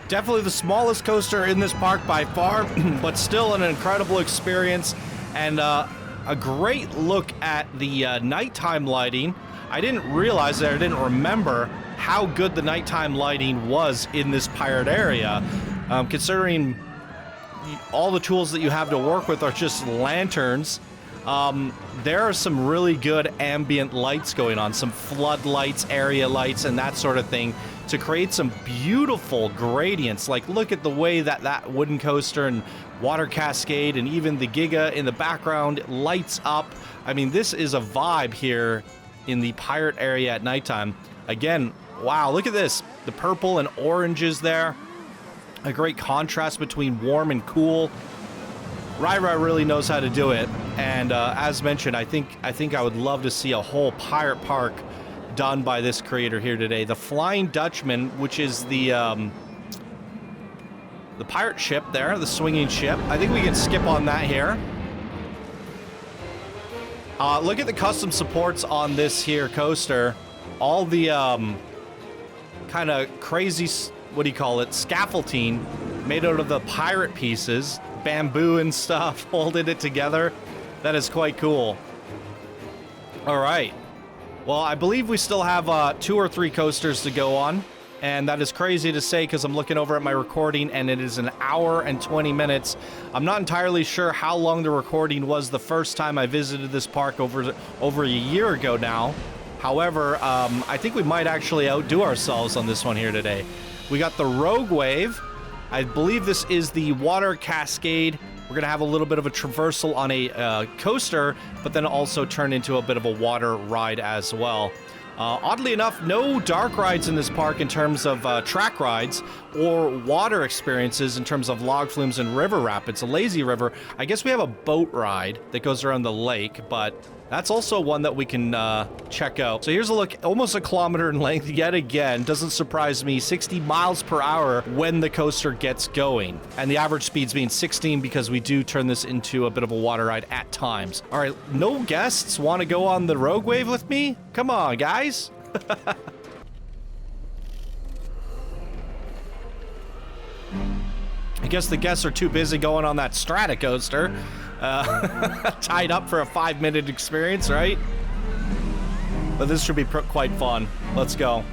Definitely the smallest coaster in this park by far, but still an incredible experience, and a great look at the nighttime lighting. I didn't realize that, I didn't remember how good the nighttime lighting was in this pirate area, considering all the tools that you have to work with are just lanterns. There are some really good ambient lights going on, some floodlights, area lights, and that sort of thing, to create some beautiful gradients. Like, look at the way that wooden coaster and water cascade and even the Giga in the background lights up. I mean, this is a vibe here in the pirate area at nighttime. Again, wow, look at this. The purple and oranges there. A great contrast between warm and cool. RyRy really knows how to do it, and as mentioned, I think I would love to see a whole pirate park done by this creator here today. The Flying Dutchman, which is the pirate ship there, the swinging ship. I think we can skip on that here. Look at the custom supports on this here coaster. All the kind of crazy, what do you call it, scaffolding made out of the pirate pieces, bamboo and stuff, holding it together. That is quite cool. All right. Well, I believe we still have 2 or 3 coasters to go on. And that is crazy to say because I'm looking over at my recording and it is 1 hour and 20 minutes. I'm not entirely sure how long the recording was the first time I visited this park over a year ago now. However, I think we might actually outdo ourselves on this one here today. We got the Rogue Wave. I believe this is the water cascade. We're going to have a little bit of a traversal on a coaster, but then also turn into a bit of a water ride as well. Oddly enough, no dark rides in this park in terms of track rides or water experiences in terms of log flumes and river rapids. A lazy river. I guess we have a boat ride that goes around the lake, but that's also one that we can check out. So here's a look, almost 1 kilometer in length yet again. Doesn't surprise me, 60 miles per hour when the coaster gets going. And the average speed's being 16 because we do turn this into a bit of a water ride at times. All right, no guests want to go on the Rogue Wave with me? Come on, guys. I guess the guests are too busy going on that Stratocoaster. Tied up for a 5-minute experience, right? But this should be quite fun. Let's go.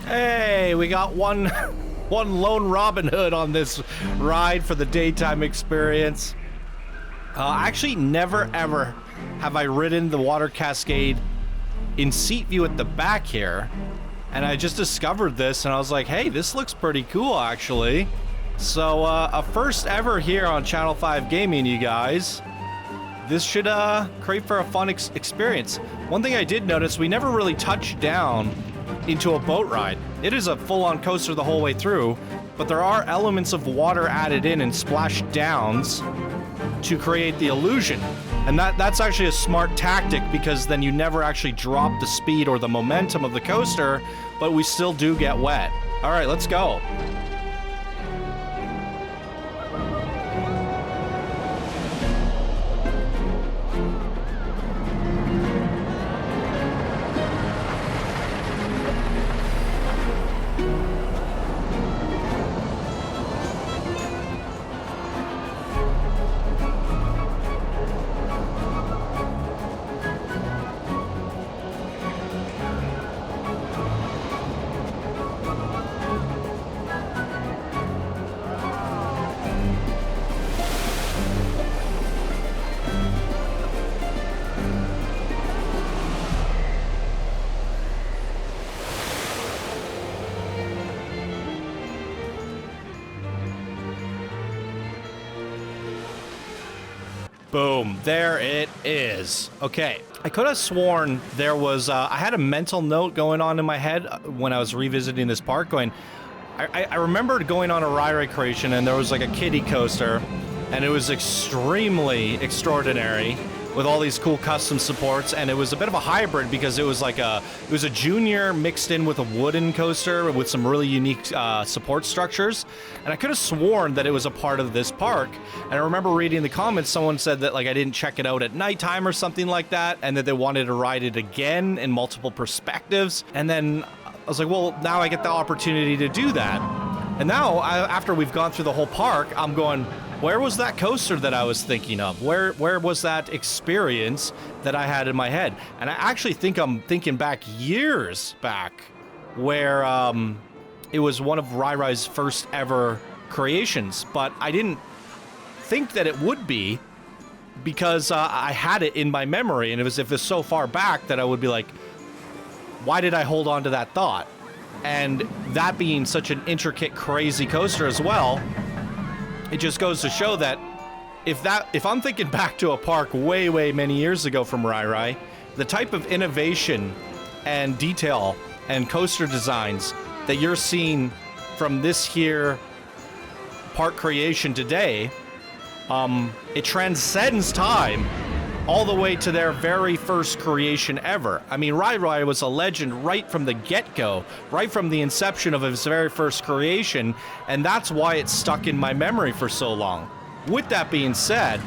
Hey, we got one lone Robin Hood on this ride for the daytime experience. Actually, never ever have I ridden the water cascade in seat view at the back here. And I just discovered this and I was like, hey, this looks pretty cool actually. So a first ever here on Channel 5 Gaming, you guys. This should create for a fun experience. One thing I did notice, we never really touched down into a boat ride. It is a full-on coaster the whole way through, but there are elements of water added in and splash downs to create the illusion. And that's actually a smart tactic because then you never actually drop the speed or the momentum of the coaster, but we still do get wet. All right, let's go. Boom, there it is. Okay, I could have sworn there was, I had a mental note going on in my head when I was revisiting this park going, I remember going on a RyRy creation, and there was like a kiddie coaster, and it was extremely extraordinary with all these cool custom supports, and it was a bit of a hybrid because it was like a junior mixed in with a wooden coaster with some really unique support structures, and I could have sworn that it was a part of this park. And I remember reading the comments, someone said that like I didn't check it out at nighttime or something like that, and that they wanted to ride it again in multiple perspectives. And then I was like, well, now I get the opportunity to do that. And now, after we've gone through the whole park, I'm going, where was that coaster that I was thinking of? Where was that experience that I had in my head? And I actually think I'm thinking back years back where it was one of RyRy's first ever creations, but I didn't think that it would be because I had it in my memory, and if it's so far back that I would be like, why did I hold on to that thought? And that being such an intricate, crazy coaster as well, it just goes to show that if I'm thinking back to a park way many years ago from RyRy, the type of innovation and detail and coaster designs that you're seeing from this here park creation today, it transcends time all the way to their very first creation ever. I mean, RyRy was a legend right from the get-go, right from the inception of his very first creation, and that's why it's stuck in my memory for so long. With that being said,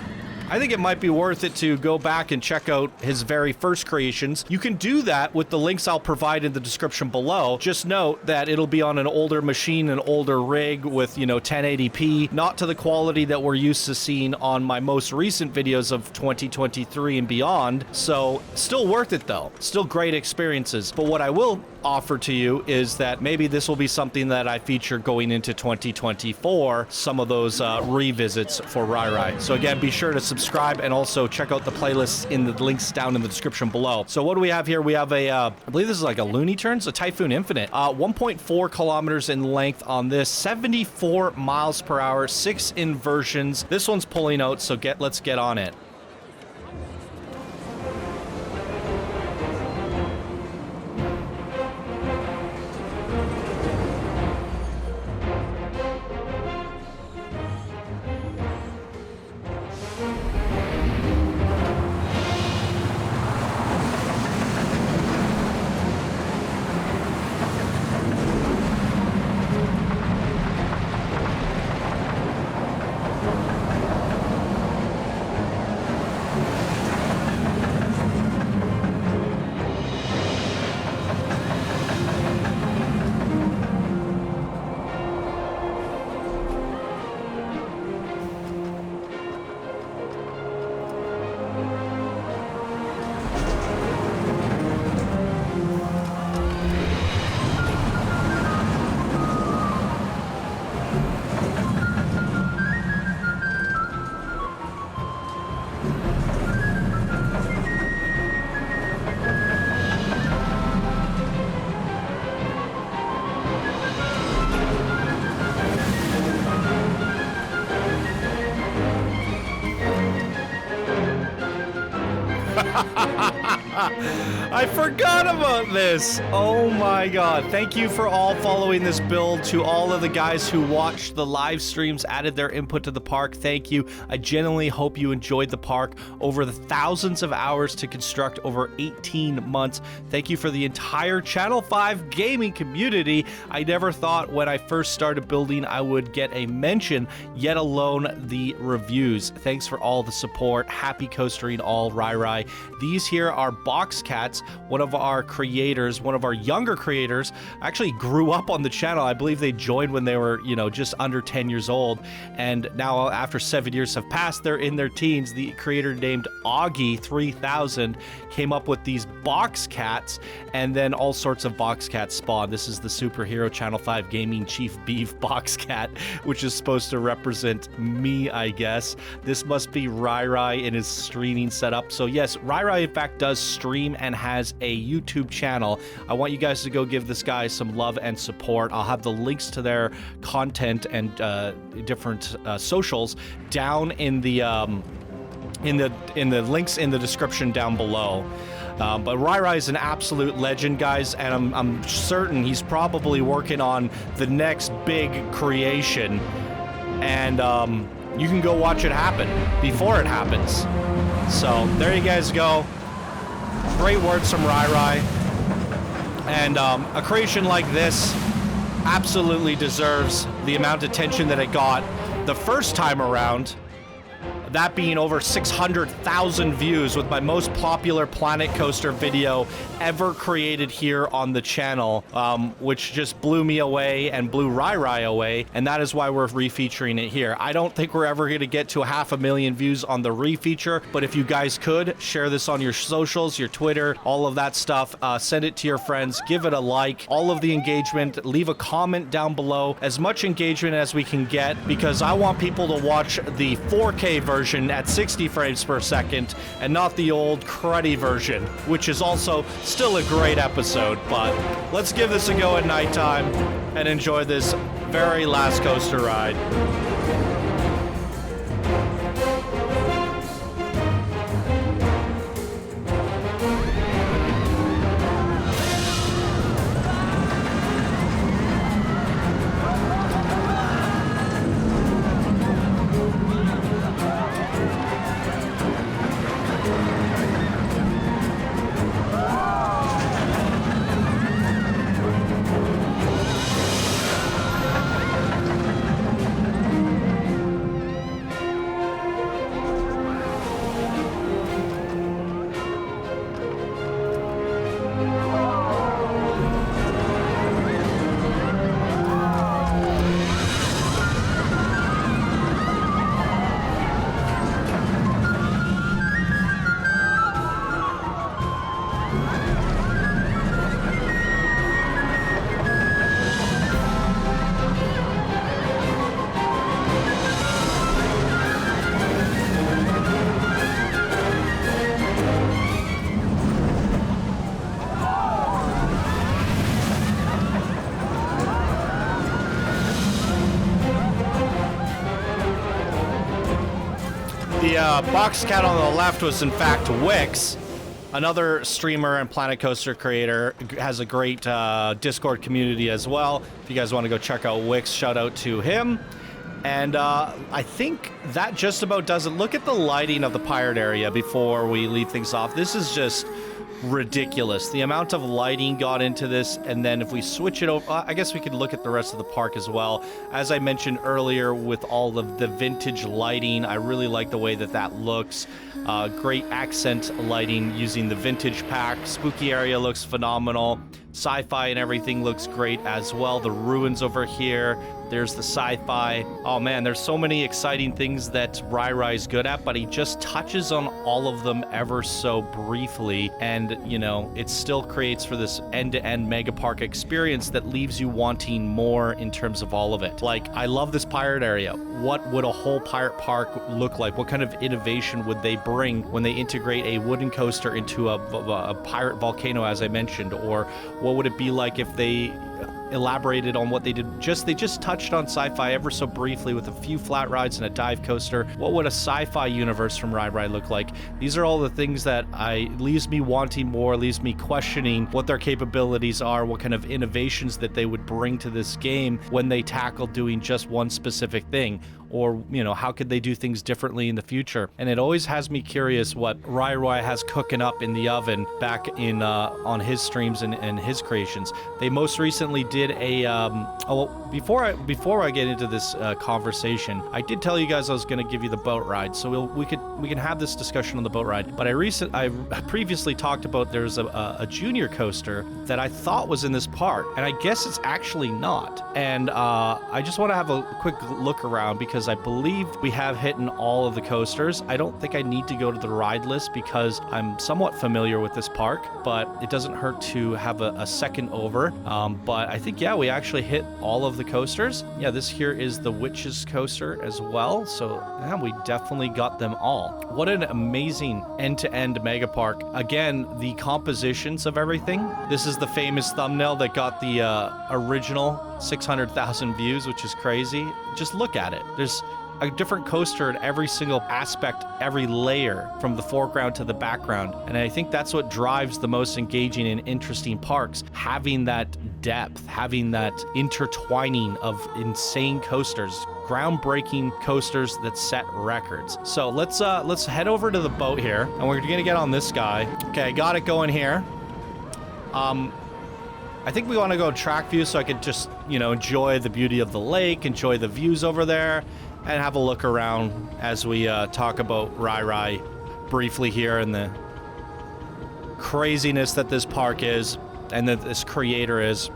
I think it might be worth it to go back and check out his very first creations. You can do that with the links I'll provide in the description below. Just note that it'll be on an older machine, an older rig with, 1080p, not to the quality that we're used to seeing on my most recent videos of 2023 and beyond. So still worth it though. Still great experiences. But what I will offer to you is that maybe this will be something that I feature going into 2024, some of those revisits for RyRy. So again, be sure to subscribe and also check out the playlists in the links down in the description below. So what do we have here? We have a, I believe this is like a Looney Tunes, a Typhoon Infinite, 1.4 kilometers in length on this, 74 miles per hour, 6 inversions. This one's pulling out, so let's get on it. I forgot about this. Oh my god. Thank you for all following this build. To all of the guys who watched the live streams, added their input to the park, thank you. I genuinely hope you enjoyed the park over the thousands of hours to construct over 18 months. Thank you for the entire Channel 5 gaming community. I never thought when I first started building I would get a mention, yet alone the reviews. Thanks for all the support. Happy coastering all, RyRy. These here are Box Cats, one of our creators, one of our younger creators, actually grew up on the channel. I believe they joined when they were, just under 10 years old. And now after 7 years have passed, they're in their teens. The creator named Augie3000 came up with these Box Cats, and then all sorts of Box Cats spawned. This is the superhero Channel 5 Gaming Chief Beef Box Cat, which is supposed to represent me, I guess. This must be RyRy in his streaming setup. So yes, RyRy in fact does stream and has a YouTube channel. I want you guys to go give this guy some love and support. I'll have the links to their content and different socials down in the links in the description down below. But RyRy is an absolute legend, guys, and I'm certain he's probably working on the next big creation. And you can go watch it happen before it happens. So there you guys go. Great words from RyRy. And a creation like this absolutely deserves the amount of attention that it got the first time around. That being over 600,000 views with my most popular Planet Coaster video ever created here on the channel, which just blew me away and blew RyRy away, and that is why we're refeaturing it here. I don't think we're ever going to get to 500,000 views on the refeature, but if you guys could, share this on your socials, your Twitter, all of that stuff, send it to your friends, give it a like, all of the engagement, leave a comment down below, as much engagement as we can get, because I want people to watch the 4K version at 60 frames per second and not the old cruddy version, which is also still a great episode. But let's give this a go at nighttime and enjoy this very last coaster ride. The box cat on the left was in fact Wix, another streamer and Planet Coaster creator, has a great Discord community as well. If you guys want to go check out Wix, shout out to him. And I think that just about does it. Look at the lighting of the pirate area before we leave things off. This is just ridiculous. The amount of lighting got into this, and then if we switch it over, I guess we could look at the rest of the park as well. As I mentioned earlier, with all of the vintage lighting, I really like the way that that looks. Great accent lighting using the vintage pack. Spooky area looks phenomenal. Sci-fi and everything looks great as well. The ruins over here. There's the sci-fi. Oh man, there's so many exciting things that RyRy is good at, but he just touches on all of them ever so briefly. And, you know, it still creates for this end-to-end mega park experience that leaves you wanting more in terms of all of it. Like, I love this pirate area. What would a whole pirate park look like? What kind of innovation would they bring when they integrate a wooden coaster into a pirate volcano, as I mentioned? Or what would it be like if they elaborated on what they did? They just touched on sci-fi ever so briefly with a few flat rides and a dive coaster. What would a sci-fi universe from RyRy look like? These are all the things that leaves me wanting more, leaves me questioning what their capabilities are, what kind of innovations that they would bring to this game when they tackle doing just one specific thing. Or, you know, how could they do things differently in the future? And it always has me curious what RyRy has cooking up in the oven back in on his streams and his creations. They most recently did a before I get into this conversation, I did tell you guys I was going to give you the boat ride, so we can have this discussion on the boat ride. But I previously talked about there's a junior coaster that I thought was in this park, and I guess it's actually not. And I just want to have a quick look around because I believe we have hit all of the coasters. I don't think I need to go to the ride list because I'm somewhat familiar with this park, but it doesn't hurt to have a second over. But I think, yeah, we actually hit all of the coasters. Yeah, this here is the Witches coaster as well. So yeah, we definitely got them all. What an amazing end-to-end mega park. Again, the compositions of everything. This is the famous thumbnail that got the original 600,000 views, which is crazy. Just look at it. There's a different coaster at every single aspect, every layer from the foreground to the background. And I think that's what drives the most engaging and interesting parks, having that depth, having that intertwining of insane coasters, groundbreaking coasters that set records. So let's head over to the boat here, and we're gonna get on this guy. Okay, I got it going here. I think we want to go track view so I could just, you know, enjoy the beauty of the lake, enjoy the views over there, and have a look around as we talk about RyRy briefly here and the craziness that this park is and that this creator is.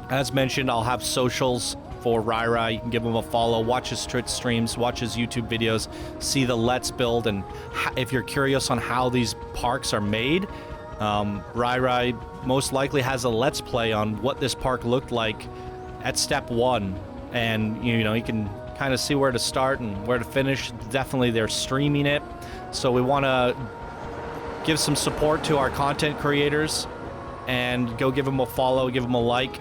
As mentioned, I'll have socials for RyRy. You can give him a follow, watch his Twitch streams, watch his YouTube videos, see the Let's Build, and if you're curious on how these parks are made, RyRy most likely has a Let's Play on what this park looked like at step 1, and you know, you can kind of see where to start and where to finish. Definitely they're streaming it, so we want to give some support to our content creators and go give him a follow, give him a like,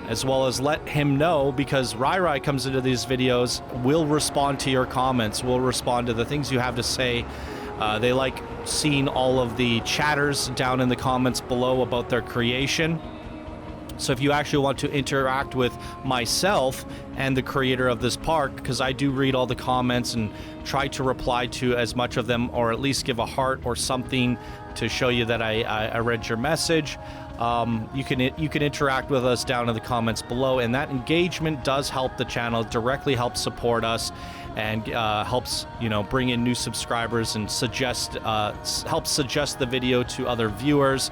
as well as let him know, because RyRy comes into these videos, we'll respond to your comments, we'll respond to the things you have to say. They like seeing all of the chatters down in the comments below about their creation. So if you actually want to interact with myself and the creator of this park, because I do read all the comments and try to reply to as much of them, or at least give a heart or something to show you that I read your message, you can interact with us down in the comments below, and that engagement does help the channel, directly helps support us, and helps, you know, bring in new subscribers and helps suggest the video to other viewers,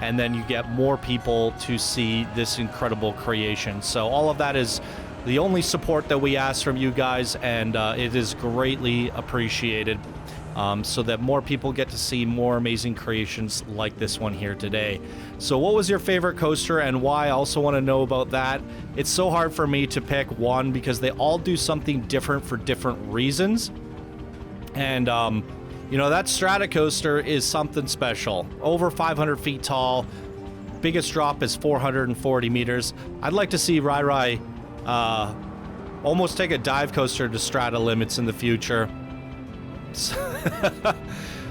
and then you get more people to see this incredible creation. So all of that is the only support that we ask from you guys, and it is greatly appreciated, so that more people get to see more amazing creations like this one here today. So what was your favorite coaster and why? I also want to know about that. It's so hard for me to pick one because they all do something different for different reasons. And you know, that Stratocoaster is something special. Over 500 feet tall. Biggest drop is 440 meters. I'd like to see RyRy almost take a dive coaster to strata limits in the future.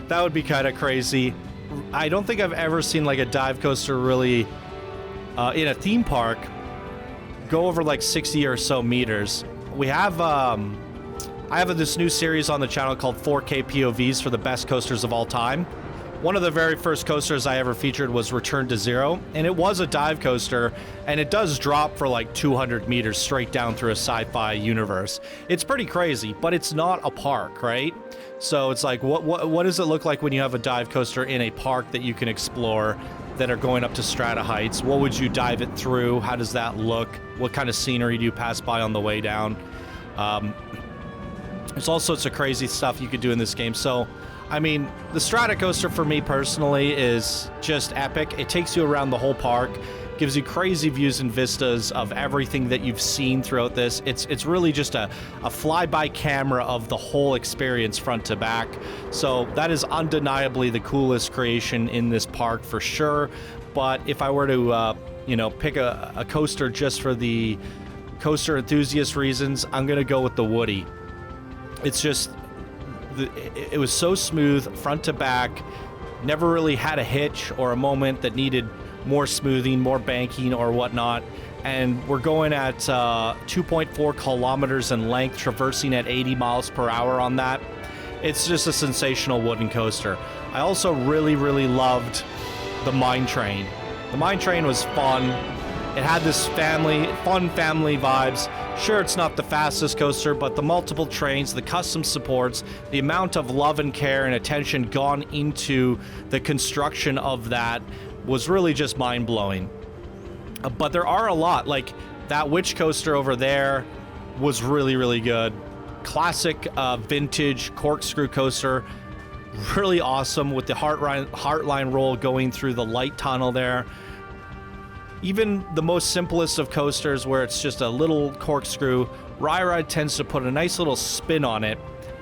That would be kind of crazy. I don't think I've ever seen like a dive coaster really in a theme park go over like 60 or so meters. We have I have this new series on the channel called 4K POVs for the best coasters of all time. One of the very first coasters I ever featured was Return to Zero, and it was a dive coaster, and it does drop for like 200 meters straight down through a sci-fi universe. It's pretty crazy, but it's not a park, right? So it's like, what does it look like when you have a dive coaster in a park that you can explore that are going up to strata heights? What would you dive it through? How does that look? What kind of scenery do you pass by on the way down? There's all sorts of crazy stuff you could do in this game. So, I mean, the Stratocoaster for me personally is just epic. It takes you around the whole park, gives you crazy views and vistas of everything that you've seen throughout this. It's really just a flyby camera of the whole experience front to back. So that is undeniably the coolest creation in this park for sure. But if I were to, you know, pick a coaster just for the coaster enthusiast reasons, I'm gonna go with the Woody. It's just, it was so smooth front to back, never really had a hitch or a moment that needed more smoothing, more banking or whatnot. And we're going at 2.4 kilometers in length, traversing at 80 miles per hour on that. It's just a sensational wooden coaster. I also really, really loved the Mine Train. The Mine Train was fun. It had this fun family vibes. Sure, it's not the fastest coaster, but the multiple trains, the custom supports, the amount of love and care and attention gone into the construction of that was really just mind-blowing. But there are a lot, like that witch coaster over there was really, really good. Classic vintage corkscrew coaster, really awesome with the Heartline roll going through the light tunnel there. Even the most simplest of coasters where it's just a little corkscrew, RyRy tends to put a nice little spin on it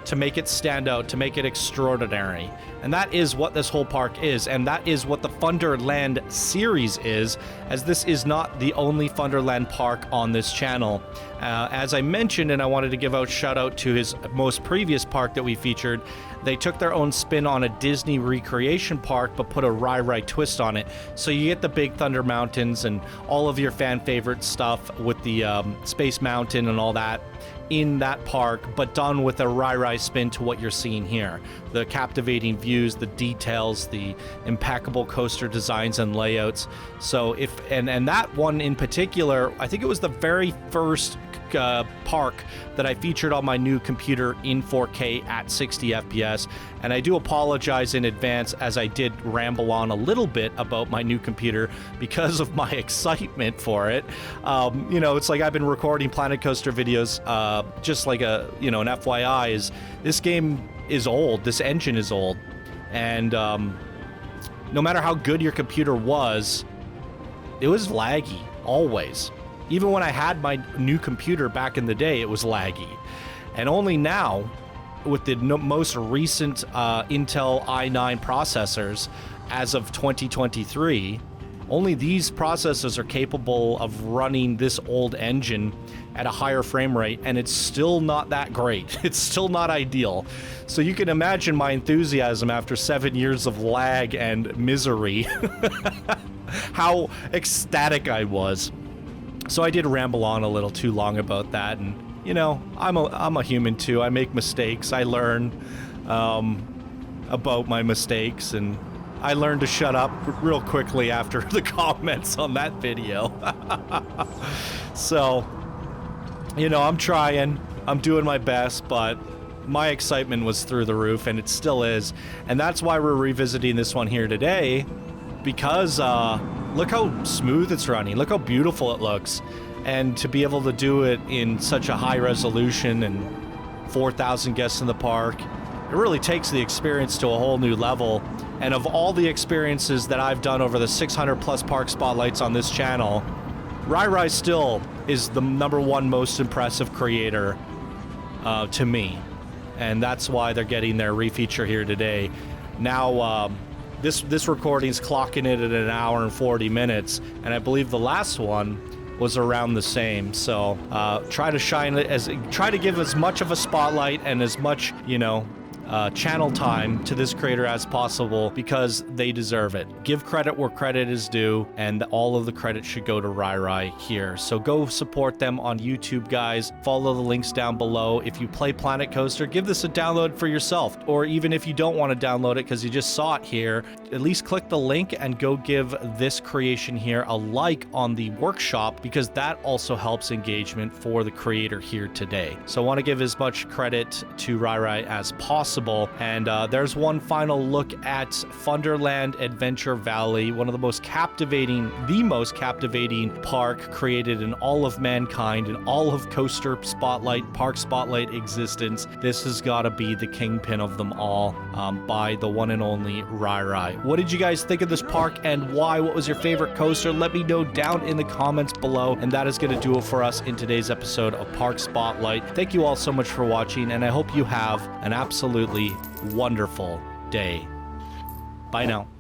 to make it stand out, to make it extraordinary. And that is what this whole park is, and that is what the Funderland series is, as this is not the only Funderland park on this channel. As I mentioned, and I wanted to give a shout out to his most previous park that we featured, they took their own spin on a Disney recreation park, but put a RyRy twist on it. So you get the Big Thunder Mountains and all of your fan favorite stuff with the Space Mountain and all that in that park, but done with a RyRy spin to what you're seeing here. The captivating views, the details, the impeccable coaster designs and layouts. So and that one in particular, I think it was the very first park that I featured on my new computer in 4K at 60 FPS, and I do apologize in advance as I did ramble on a little bit about my new computer because of my excitement for it. You know, it's like I've been recording Planet Coaster videos, just like an FYI, is this game is old, this engine is old, and no matter how good your computer was, it was laggy, always. Even when I had my new computer back in the day, it was laggy. And only now, with the most recent Intel i9 processors, as of 2023, only these processors are capable of running this old engine at a higher frame rate, and it's still not that great. It's still not ideal. So you can imagine my enthusiasm after 7 years of lag and misery, how ecstatic I was. So I did ramble on a little too long about that, and you know, I'm a human too. I make mistakes. I learn about my mistakes, and I learned to shut up real quickly after the comments on that video. So, you know, I'm trying. I'm doing my best, but my excitement was through the roof, and it still is. And that's why we're revisiting this one here today, because look how smooth it's running. Look how beautiful it looks. And to be able to do it in such a high resolution and 4,000 guests in the park, it really takes the experience to a whole new level. And of all the experiences that I've done over the 600 plus park spotlights on this channel, RyRy still is the #1 most impressive creator to me. And that's why they're getting their refeature here today. Now, this recording's clocking it at 1 hour and 40 minutes, and I believe the last one was around the same. So try to give as much of a spotlight and as much, you know, channel time to this creator as possible, because they deserve it. Give credit where credit is due, and all of the credit should go to RyRy here. So go support them on YouTube, guys. Follow the links down below. If you play Planet Coaster, give this a download for yourself, or even if you don't want to download it because you just saw it here, at least click the link and go give this creation here a like on the workshop, because that also helps engagement for the creator here today. So I want to give as much credit to RyRy as possible. And there's one final look at Funderland Adventure Valley, one of the most captivating park created in all of mankind, in all of coaster spotlight, park spotlight existence. This has got to be the kingpin of them all, by the one and only RyRy. What did you guys think of this park, and why? What was your favorite coaster? Let me know down in the comments below. And that is going to do it for us in today's episode of Park Spotlight. Thank you all so much for watching, and I hope you have an absolutely wonderful day. Bye now.